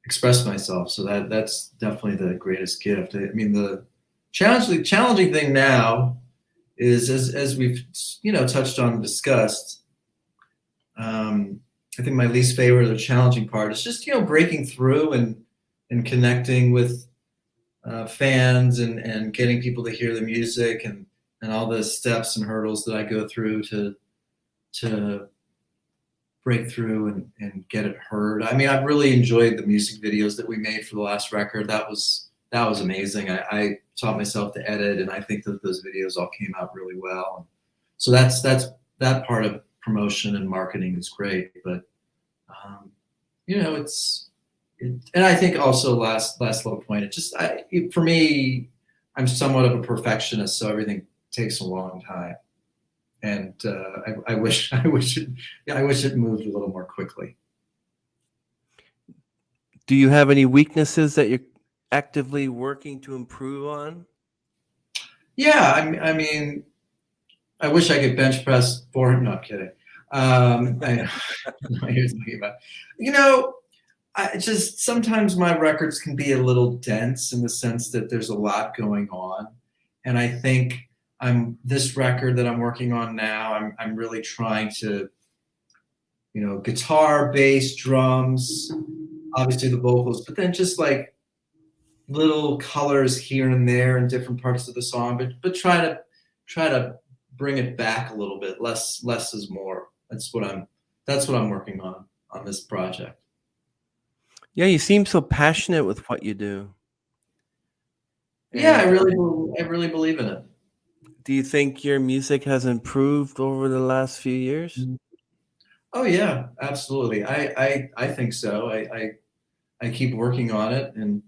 express myself. So that's definitely the greatest gift. I mean, the challenging thing now is as we've touched on and discussed. I think my least favorite or the challenging part is just breaking through and connecting with fans and getting people to hear the music and all the steps and hurdles that I go through to break through and get it heard. I mean, I've really enjoyed the music videos that we made for the last record. That was amazing. I taught myself to edit, and I think that those videos all came out really well. So that's that part of promotion and marketing is great. But and I think also last little point. For me, I'm somewhat of a perfectionist, so everything takes a long time. And I wish it moved a little more quickly. Do you have any weaknesses that you're actively working to improve on? Yeah, I mean, I wish I could bench press 400. No, I'm kidding. Here's thinking about. I just sometimes my records can be a little dense in the sense that there's a lot going on, and I think this record that I'm working on now. I'm really trying to, guitar, bass, drums, obviously the vocals, but then just like little colors here and there in different parts of the song, but try to bring it back a little bit. Less is more. That's what I'm working on this project. Yeah, you seem so passionate with what you do. Yeah, I really believe in it. Do you think your music has improved over the last few years? Oh yeah, absolutely. I think so. I keep working on it, and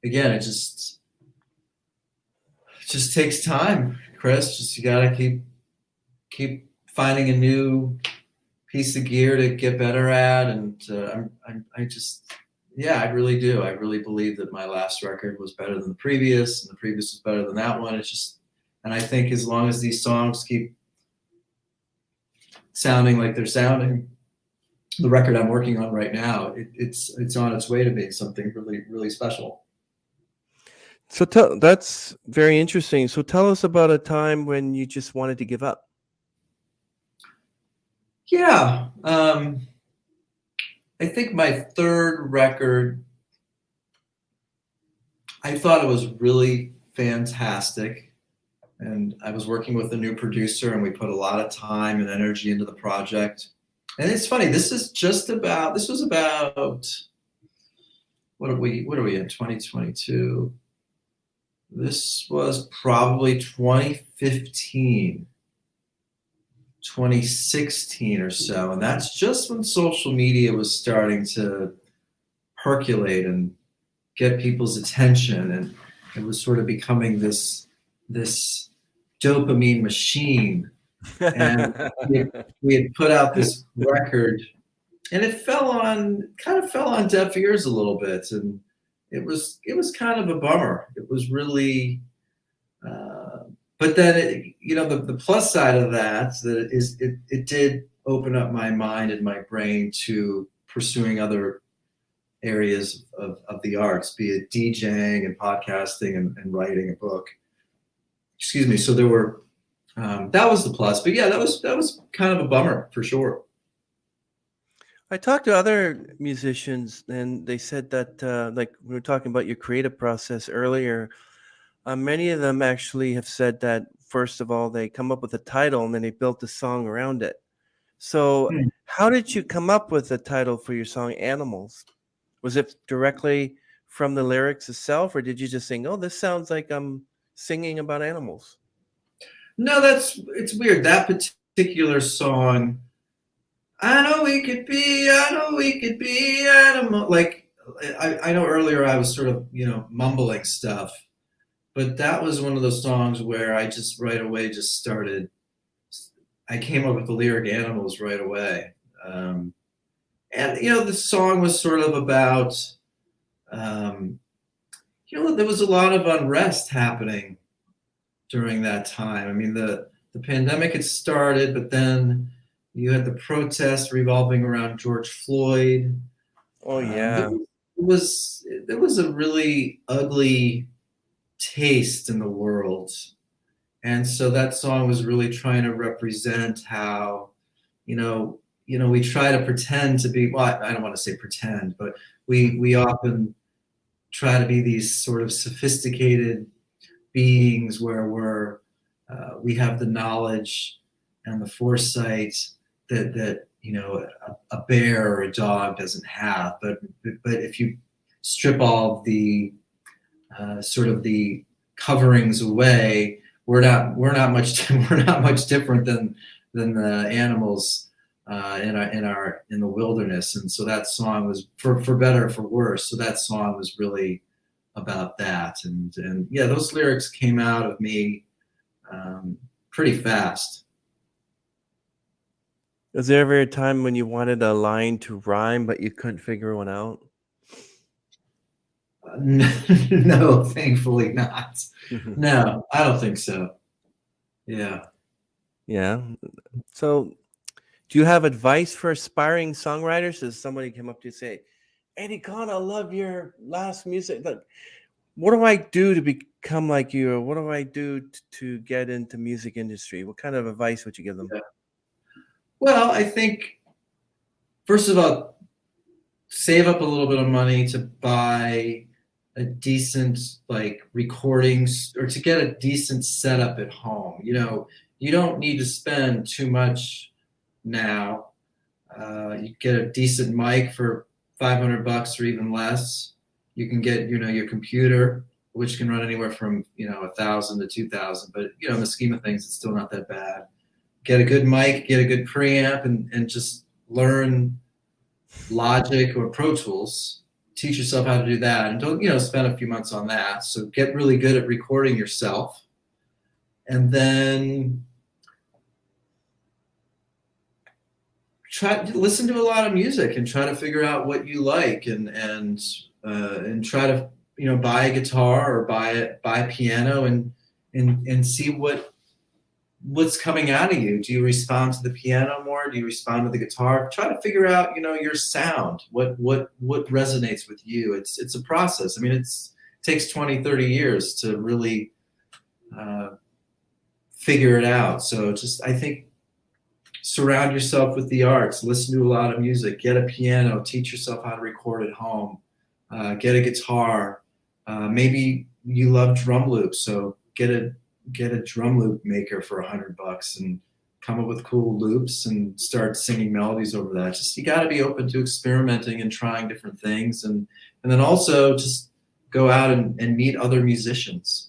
again, it just takes time, Chris. You gotta keep finding a new piece of gear to get better at, and I really do. I really believe that my last record was better than the previous, and the previous was better than that one. And I think as long as these songs keep sounding like they're sounding, the record I'm working on right now, it's on its way to being something really, really special. So that's very interesting. So tell us about a time when you just wanted to give up. Yeah. I think my third record, I thought it was really fantastic. And I was working with a new producer, and we put a lot of time and energy into the project. And it's funny, this was about, what are we in, 2022? This was probably 2015, 2016 or so. And that's just when social media was starting to percolate and get people's attention, and it was sort of becoming this dopamine machine. And we had put out this record, and it kind of fell on deaf ears a little bit, and it was kind of a bummer. It was really, but then the plus side of that is it did open up my mind and my brain to pursuing other areas of the arts, be it DJing and podcasting and writing a book. Excuse me. So there were, that was the plus, but yeah, that was kind of a bummer for sure. I talked to other musicians, and they said that, like we were talking about your creative process earlier, many of them actually have said that, first of all, they come up with a title and then they built a song around it. So how did you come up with the title for your song Animals? Was it directly from the lyrics itself, or did you just think, oh, this sounds like I'm singing about animals? No, it's weird. That particular song, I know we could be animal. Like, I know earlier I was sort of, mumbling stuff, but that was one of those songs where I just right away just started. I came up with the lyric "Animals" right away, and the song was sort of about, there was a lot of unrest happening during that time. I mean, the pandemic had started, but then you had the protests revolving around George Floyd. Oh yeah. There was a really ugly taste in the world. And so that song was really trying to represent how, we try to pretend to be, well, I don't want to say pretend, but we often try to be these sort of sophisticated beings where we have the knowledge and the foresight that a bear or a dog doesn't have. But if you strip all of the sort of the coverings away, we're not much different than the animals in the wilderness. And so that song was for better or for worse. So that song was really about that. And yeah, those lyrics came out of me pretty fast. Was there ever a time when you wanted a line to rhyme but you couldn't figure one out? No, thankfully not. No, I don't think so. Yeah. Yeah. So do you have advice for aspiring songwriters? Does somebody come up to you and say, Eddie Cohn, I love your last music. Look, what do I do to become like you? Or what do I do to get into music industry? What kind of advice would you give them? Yeah. Well, I think, first of all, save up a little bit of money to buy a decent recordings, or to get a decent setup at home. You don't need to spend too much now. You get a decent mic for $500 or even less. You can get, your computer, which can run anywhere from, $1,000 to $2,000, but in the scheme of things, it's still not that bad. Get a good mic, get a good preamp, and just learn Logic or Pro Tools. Teach yourself how to do that, and don't spend a few months on that. So get really good at recording yourself, and then try to listen to a lot of music and try to figure out what you like, and try to buy a guitar or buy a piano and see what's coming out of you. Do you respond to the piano more? Do you respond to the guitar? Try to figure out, your sound, what resonates with you. It's a process. I mean, it takes 20, 30 years to really figure it out. So I think surround yourself with the arts, listen to a lot of music, get a piano, teach yourself how to record at home, get a guitar. Maybe you love drum loops, so get a drum loop maker for $100 and come up with cool loops and start singing melodies over that. You got to be open to experimenting and trying different things, and then also just go out and meet other musicians.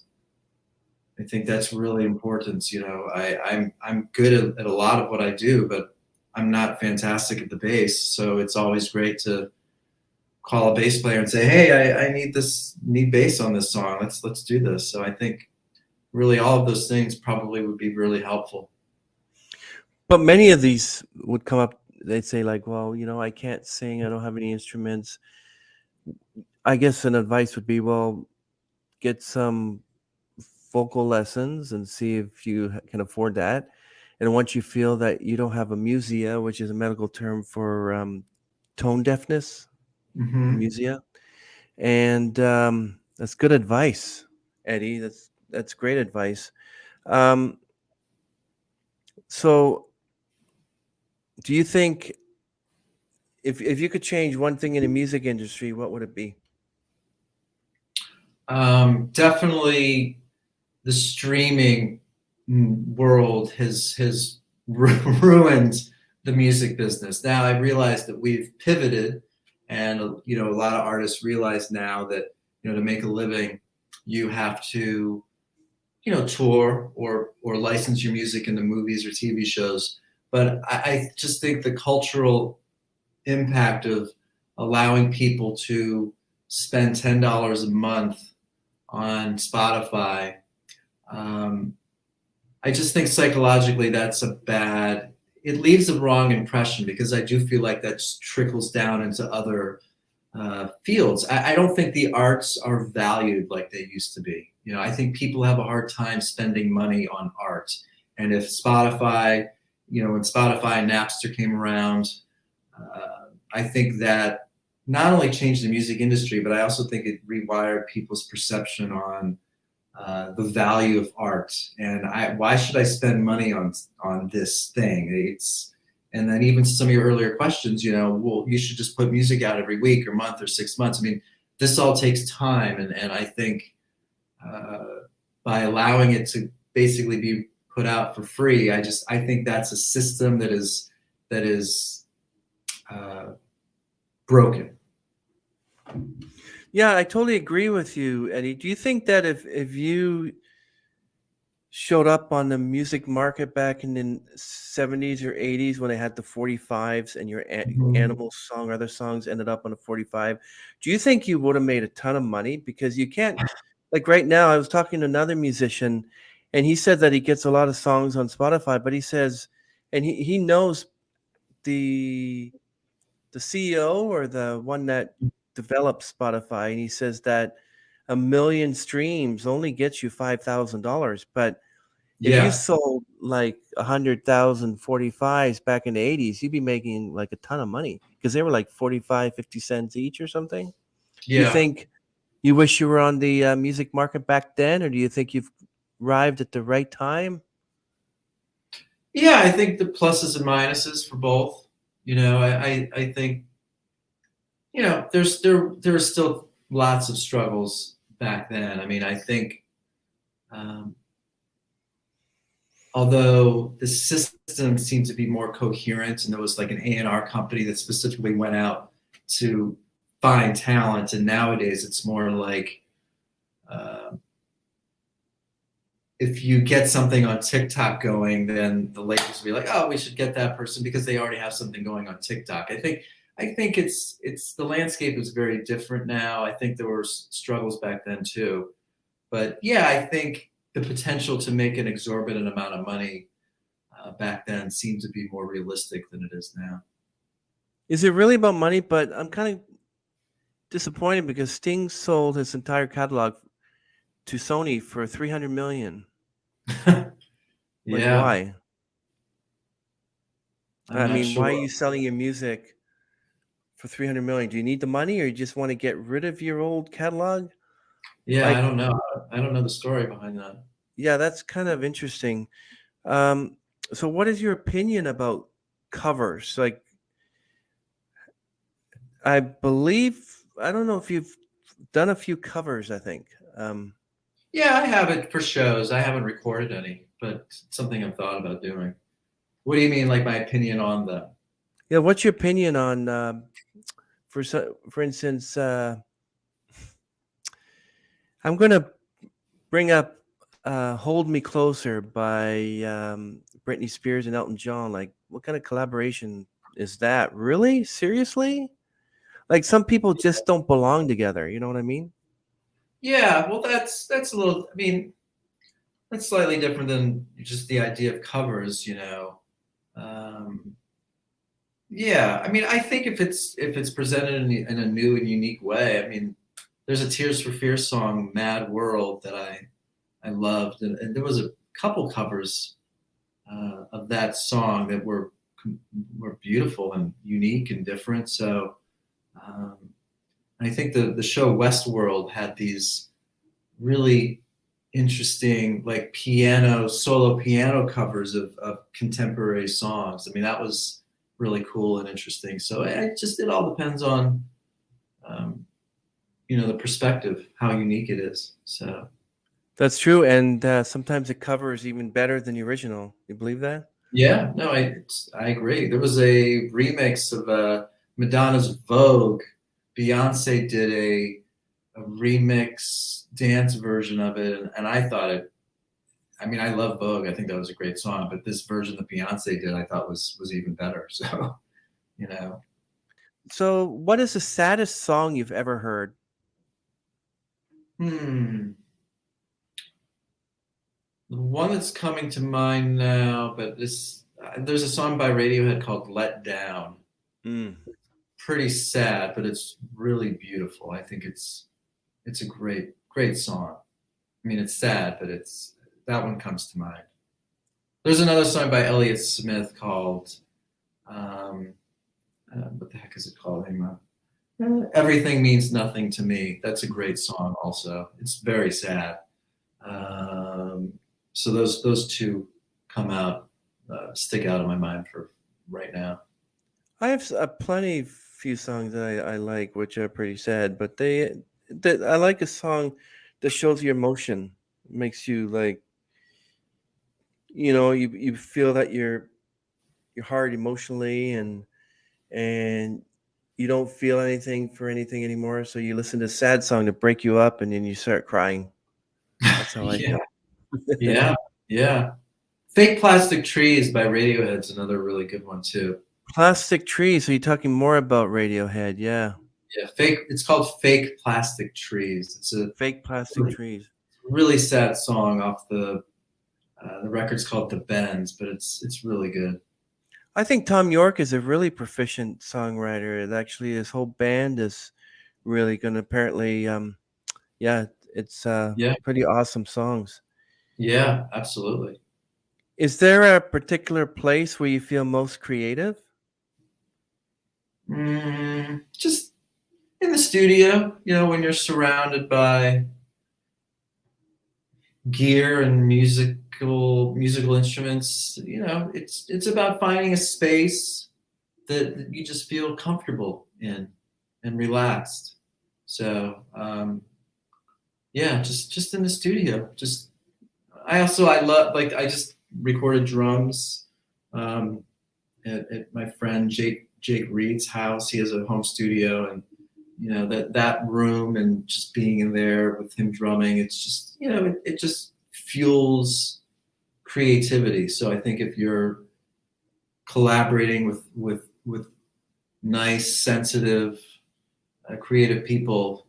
I think that's really important. I'm good at a lot of what I do, but I'm not fantastic at the bass. So it's always great to call a bass player and say, hey, I need bass on this song. Let's do this. So I think really all of those things probably would be really helpful. But many of these would come up, they'd say like, well, I can't sing, I don't have any instruments. I guess an advice would be, well, get some vocal lessons and see if you can afford that. And once you feel that you don't have a musia, which is a medical term for tone deafness, Mm-hmm. musia, and that's good advice, Eddie. That's great advice. Um, so, do you think if you could change one thing in the music industry, what would it be? Definitely the streaming world has ruined the music business. Now I realize that we've pivoted, and a lot of artists realize now that to make a living, you have to tour or license your music into movies or TV shows. But I just think the cultural impact of allowing people to spend $10 a month on Spotify, I just think psychologically that's it leaves a wrong impression, because I do feel like that trickles down into other fields. I don't think the arts are valued like they used to be. I think people have a hard time spending money on art. And if Spotify, when Spotify and Napster came around, I think that not only changed the music industry, but I also think it rewired people's perception on the value of art. And why should I spend money on this thing? And then even to some of your earlier questions, well, you should just put music out every week or month or 6 months. I mean, this all takes time, and I think by allowing it to basically be put out for free, I think that's a system that is broken. Yeah, I totally agree with you, Eddie. Do you think that if you showed up on the music market back in the 70s or 80s when they had the 45s and your Animal song or other songs ended up on a 45, do you think you would have made a ton of money? Because you can't, like right now, I was talking to another musician and he said that he gets a lot of songs on Spotify, but he says, and he knows the CEO or the one that develops Spotify, and he says that 1 million streams only gets you $5,000. But if you Yeah, sold like 100,000 45s back in the 80s, you'd be making like a ton of money because they were like 45, 50 cents each or something. Do you yeah. think you wish you were on the music market back then, or do you think you've arrived at the right time? Yeah, I think the pluses and minuses for both. I think there are still lots of struggles back then. I mean, I think um, although the system seemed to be more coherent, and there was like an A&R company that specifically went out to find talent, and nowadays it's more like uh, if you get something on TikTok going, then the labels will be like, oh, we should get that person because they already have something going on TikTok. I think it's the landscape is very different now. I think there were struggles back then too. But yeah, I think the potential to make an exorbitant amount of money back then seemed to be more realistic than it is now. Is it really about money? But I'm kind of disappointed because Sting sold his entire catalog to Sony for 300 million. Like, Yeah, why? I'm I not mean, why are sure. you selling your music for 300 million? Do you need the money or you just want to get rid of your old catalog? Yeah, I Like, don't know. I don't know the story behind that. yeah, that's kind of interesting. Um, so what is your opinion about covers? Like, I believe, I don't know if you've done a few covers, I think. Um, Yeah, I have it for shows. I haven't recorded any, but it's something I've thought about doing. What do you mean, like my opinion on them? yeah, what's your opinion on, for instance, I'm going to bring up Hold Me Closer by Britney Spears and Elton John. Like, what kind of collaboration is that? Really? Seriously? Like some people just don't belong together. You know what I mean? Yeah, well, that's a little. I mean, that's slightly different than just the idea of covers. Um, yeah, I mean, I think if it's presented in a new and unique way, I mean, there's a Tears for Fears song, "Mad World," that I loved, and there was a couple covers of that song that were beautiful and unique and different. So um, I think the show Westworld had these really interesting like solo piano covers of contemporary songs. I mean, that was really cool and interesting. So it all depends on um, the perspective, how unique it is. So That's true, and sometimes the cover is even better than the original. You believe that? yeah, no, I agree. There was a remix of Madonna's Vogue. Beyonce did a remix dance version of it, and I thought it. I mean, I love Vogue. I think that was a great song, but this version that Beyonce did, I thought was even better. So, you know, So, what is the saddest song you've ever heard? hmm, the one that's coming to mind now, but there's a song by Radiohead called "Let Down." Mm. Pretty sad, but it's really beautiful. I think it's a great song. I mean, it's sad, but it's that one comes to mind. There's another song by Elliott Smith called um, what the heck is it called? Hang on. Everything Means Nothing to Me. That's a great song. Also, it's very sad. Um, so those two come out stick out in my mind for right now. I have plenty few songs that I like, which are pretty sad, but I like a song that shows your emotion, makes you like, you feel that your heart emotionally, and you don't feel anything for anything anymore. So you listen to a sad song to break you up, and then you start crying. That's how I Yeah, feel. yeah, yeah. Fake Plastic Trees by Radiohead's another really good one too. Plastic Trees. So you're talking more about Radiohead, yeah. Yeah, fake. It's called Fake Plastic Trees. It's a Fake Plastic Trees. really sad song off the record's called The Bends, but it's really good. I think Tom York is a really proficient songwriter. And actually, his whole band is really going to apparently, yeah, it's Yeah, pretty awesome songs. yeah, absolutely. Is there a particular place where you feel most creative? Just in the studio, when you're surrounded by gear and musical instruments, it's about finding a space that you just feel comfortable in and relaxed. So yeah, just in the studio. Just I love like I just recorded drums um, at my friend Jake Reed's house. He has a home studio, and that room and just being in there with him drumming, it's just it just fuels creativity. So I think if you're collaborating with nice, sensitive, creative people,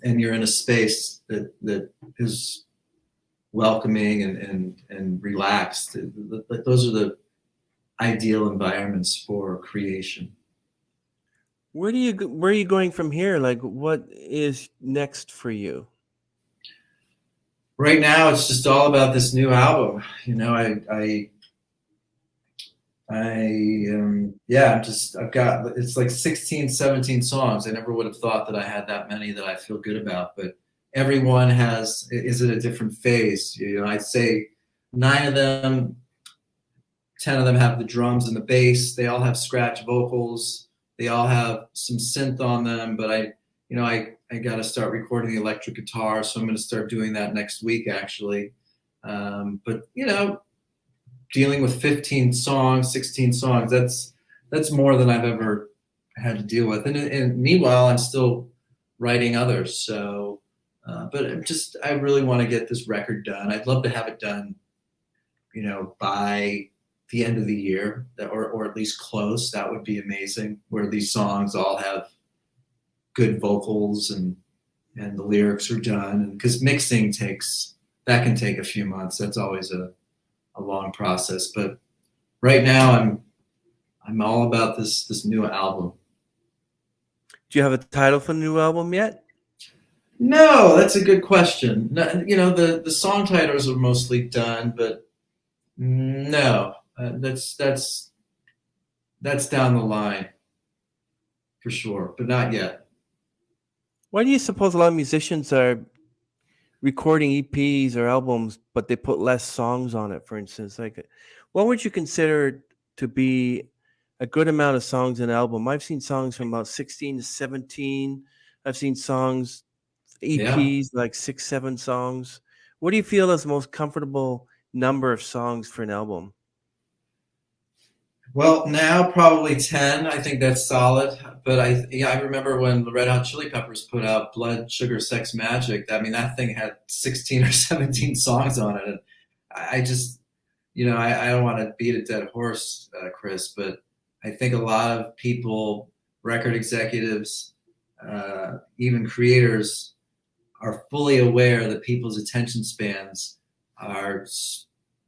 and you're in a space that is welcoming and relaxed, those are the ideal environments for creation. Where are you going from here? Like, what is next for you? Right now, it's just all about this new album. Yeah, I've got, it's like 16, 17 songs. I never would have thought that I had that many that I feel good about, but everyone is at a different phase. I'd say 9 of them, 10 of them have the drums and the bass. They all have scratch vocals. They all have some synth on them, but I got to start recording the electric guitar. So I'm going to start doing that next week, actually. But dealing with 15 songs, 16 songs, that's more than I've ever had to deal with. And meanwhile, I'm still writing others. So, but I really want to get this record done. I'd love to have it done, by the end of the year, or at least close. That would be amazing, where these songs all have good vocals and the lyrics are done. And because mixing can take a few months. That's always a long process. But right now I'm all about this new album. Do you have a title for the new album yet? No, that's a good question. No, you know, the song titles are mostly done, but no, that's down the line for sure, but not yet. Why do you suppose a lot of musicians are recording EPs or albums, but they put less songs on it, for instance? Like, what would you consider to be a good amount of songs in an album? I've seen songs from about 16 to 17. I've seen songs, Yeah. EPs, like 6, 7 songs. What do you feel is the most comfortable number of songs for an album? Well, now probably 10. I think that's solid. But I remember when the Red Hot Chili Peppers put out Blood, Sugar, Sex, Magic. I mean, that thing had 16 or 17 songs on it. And I just, you know, I don't want to beat a dead horse, Chris, but I think a lot of people, record executives, even creators, are fully aware that people's attention spans are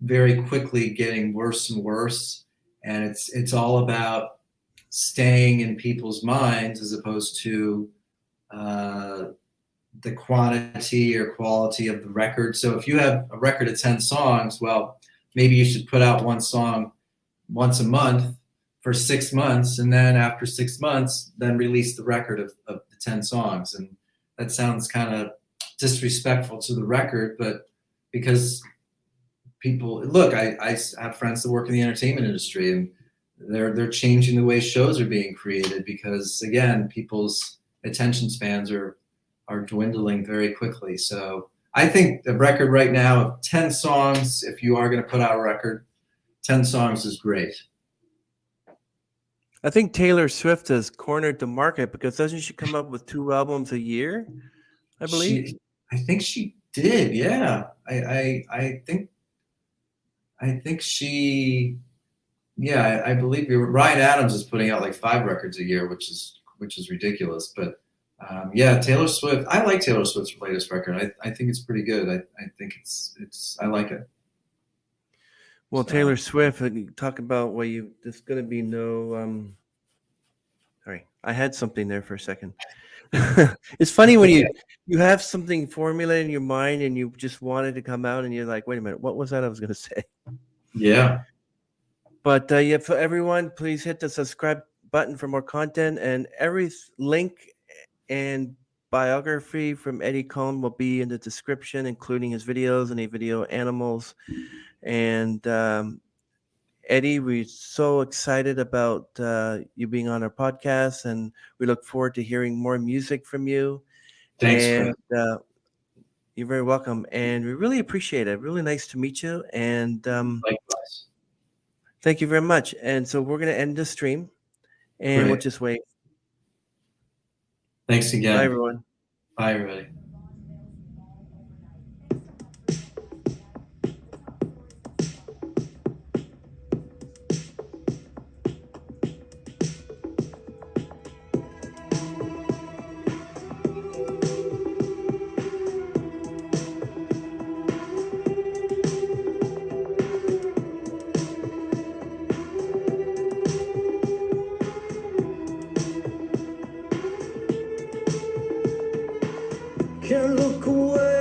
very quickly getting worse and worse, and it's all about staying in people's minds as opposed to the quantity or quality of the record. So if you have a record of 10 songs, well, maybe you should put out one song once a month for 6 months, and then after 6 months, then release the record of the 10 songs. And that sounds kind of disrespectful to the record, but because people look, I have friends that work in the entertainment industry, and they're changing the way shows are being created because again, people's attention spans are dwindling very quickly. So I think the record right now of 10 songs, if you are going to put out a record, 10 songs is great. I think Taylor Swift has cornered the market because doesn't she come up with 2 albums a year? I believe. I think she did. Yeah, I think she. Yeah, I believe you're. Ryan Adams is putting out like 5 records a year, which is ridiculous. But yeah, Taylor Swift. I like Taylor Swift's latest record. I think it's pretty good. I think it's. I like it. Well, So. Taylor Swift, talk about there's going to be no. Sorry, I had something there for a second. It's funny when you have something formulated in your mind and you just want it to come out, and you're like, wait a minute, what was that I was going to say? Yeah. But yeah, for everyone, please hit the subscribe button for more content, and every link and biography from Eddie Cohn will be in the description, including his videos and a video animals. And Eddie, we're so excited about you being on our podcast, and we look forward to hearing more music from you. Thanks, and Chris. You're very welcome, and we really appreciate it. Really nice to meet you, and Likewise. thank you very much. And so we're going to end the stream, and we'll just wait. Thanks again. Bye, everyone. Bye, everybody. Can't look away.